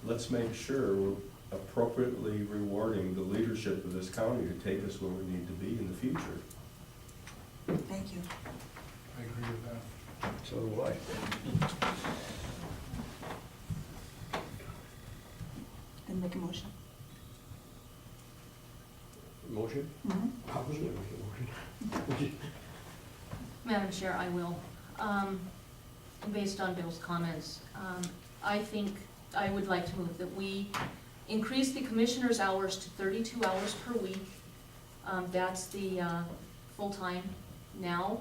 let's make sure we're appropriately rewarding the leadership of this county to take us where we need to be in the future. Thank you. I agree with that. So do I. Then make a motion. Motion? Mm-hmm. I was gonna make a motion. Madam Chair, I will. Based on Bill's comments, I think I would like to move that we increase the commissioner's hours to 32 hours per week. That's the full-time now,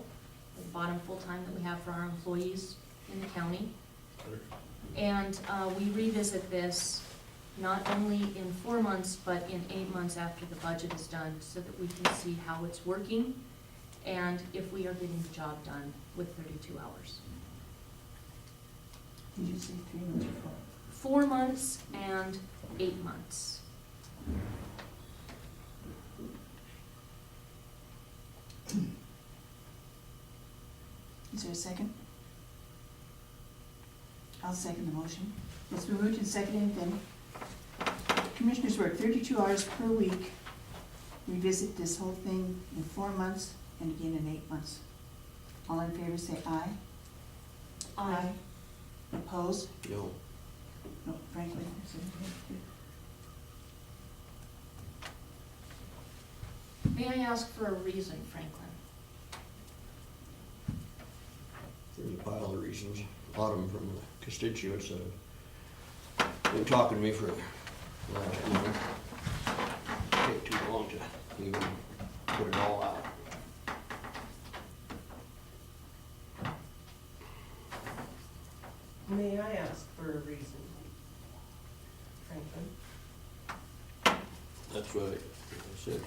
the bottom full-time that we have for our employees in the county. And we revisit this not only in 4 months, but in 8 months after the budget is done, so that we can see how it's working and if we are getting the job done with 32 hours. Did you say 3 months or 4? 4 months and 8 months. Is there a second? I'll second the motion. It's been moved and seconded then. Commissioners work 32 hours per week. Revisit this whole thing in 4 months and again in 8 months. All in favor say aye. Aye. Opposed? No. No, Franklin. May I ask for a reason, Franklin? There's a pile of reasons, a lot of them from the constituents that have been talking to me for the last month. Take too long to even put it all out. May I ask for a reason, Franklin? That's what I said.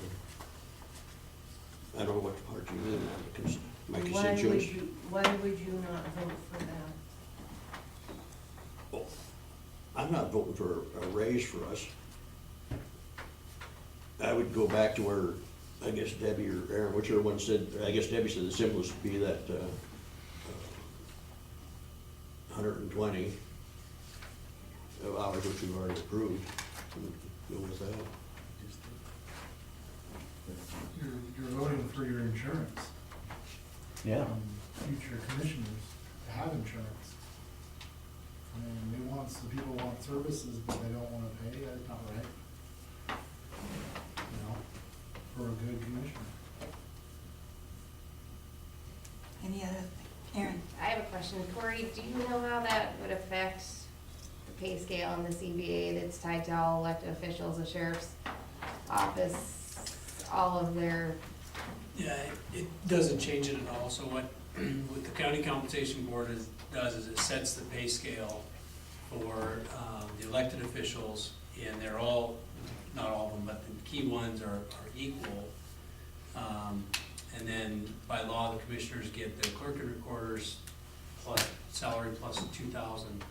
I don't know what part you live in, because my constituents. Why would you not vote for that? Well, I'm not voting for a raise for us. I would go back to where, I guess Debbie or Aaron, whichever one said, I guess Debbie said the simplest would be that, 120 of hours which we've already approved. Go with that. You're voting for your insurance. Yeah. Future commissioners to have insurance. I mean, the people want services, but they don't wanna pay, that's not right. You know, for a good commissioner. Any other, Aaron? I have a question. Corey, do you know how that would affect the pay scale in the CBA that's tied to all elected officials, the sheriff's office, all of their, Yeah, it doesn't change it at all. So what the county compensation board does is it sets the pay scale for the elected officials, and they're all, not all of them, but the key ones are equal. And then by law, the commissioners get the clerk and recorders plus salary plus 2,000.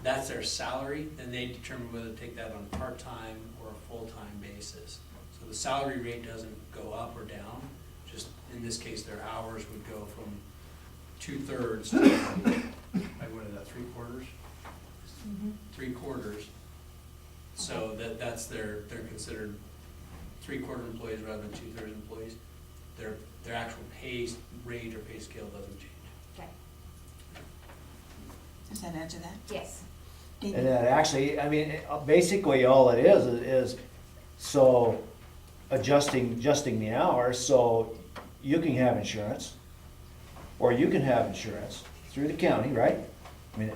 That's their salary, then they determine whether to take that on a part-time or a full-time basis. So the salary rate doesn't go up or down, just in this case, their hours would go from 2/3 to, like, what is that, 3/4? 3/4. So that's they're considered 3/4 employees rather than 2/3 employees. Their actual pay rate or pay scale doesn't change. okay, Does that answer that? yes. And that actually, I mean, basically all it is so adjusting the hours, so you can have insurance, or you can have insurance through the county, right? I mean,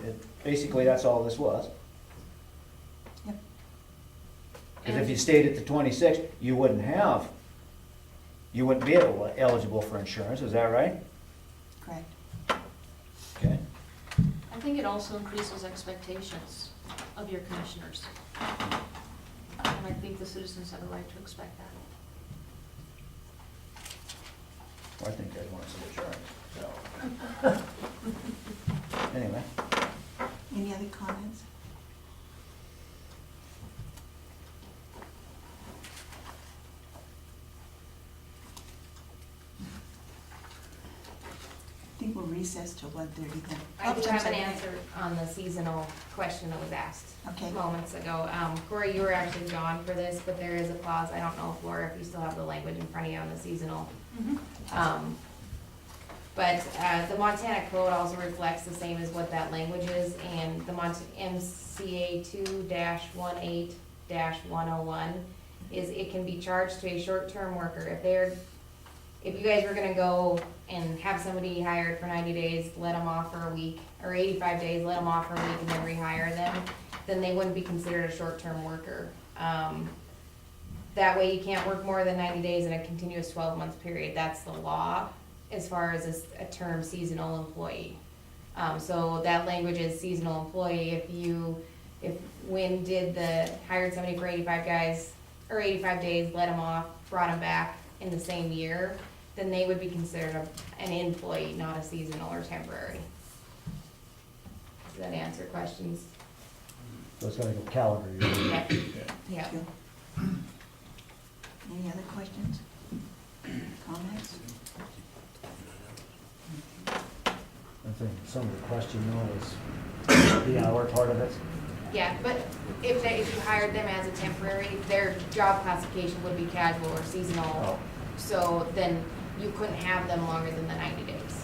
basically that's all this was. Yep. Because if you stayed at the 26, you wouldn't be eligible for insurance, is that right? Correct. Okay. I think it also increases expectations of your commissioners. And I think the citizens have a right to expect that. Well, I think I'd want some insurance, so. Anyway. Any other comments? I think we'll recess till 1:30 then. I do Oh, have an sorry. answer on the seasonal question that was asked Okay. moments ago. Corey, you were actually gone for this, but there is a clause, I don't know if Laura, if you still have the language in front of you on the seasonal. But the Montana code also reflects the same as what that language is, and the MCA 2-18-101 is it can be charged to a short-term worker. If you guys were gonna go and have somebody hired for 90 days, let them off for a week, or 85 days, let them off for a week and then rehire them, then they wouldn't be considered a short-term worker. That way you can't work more than 90 days in a continuous 12-month period. That's the law as far as a term seasonal employee. So that language is seasonal employee. If Wynn hired somebody for 85 guys, or 85 days, let them off, brought them back in the same year, then they would be considered an employee, not a seasonal or temporary. Does that answer questions? So it's gonna go calendar year. Yeah. Thank you. Any other questions? Comments? I think some of the question though is the hour part of it. Yeah, but if you hired them as a temporary, their job classification would be casual or seasonal. Oh. So then you couldn't have them longer than the 90 days.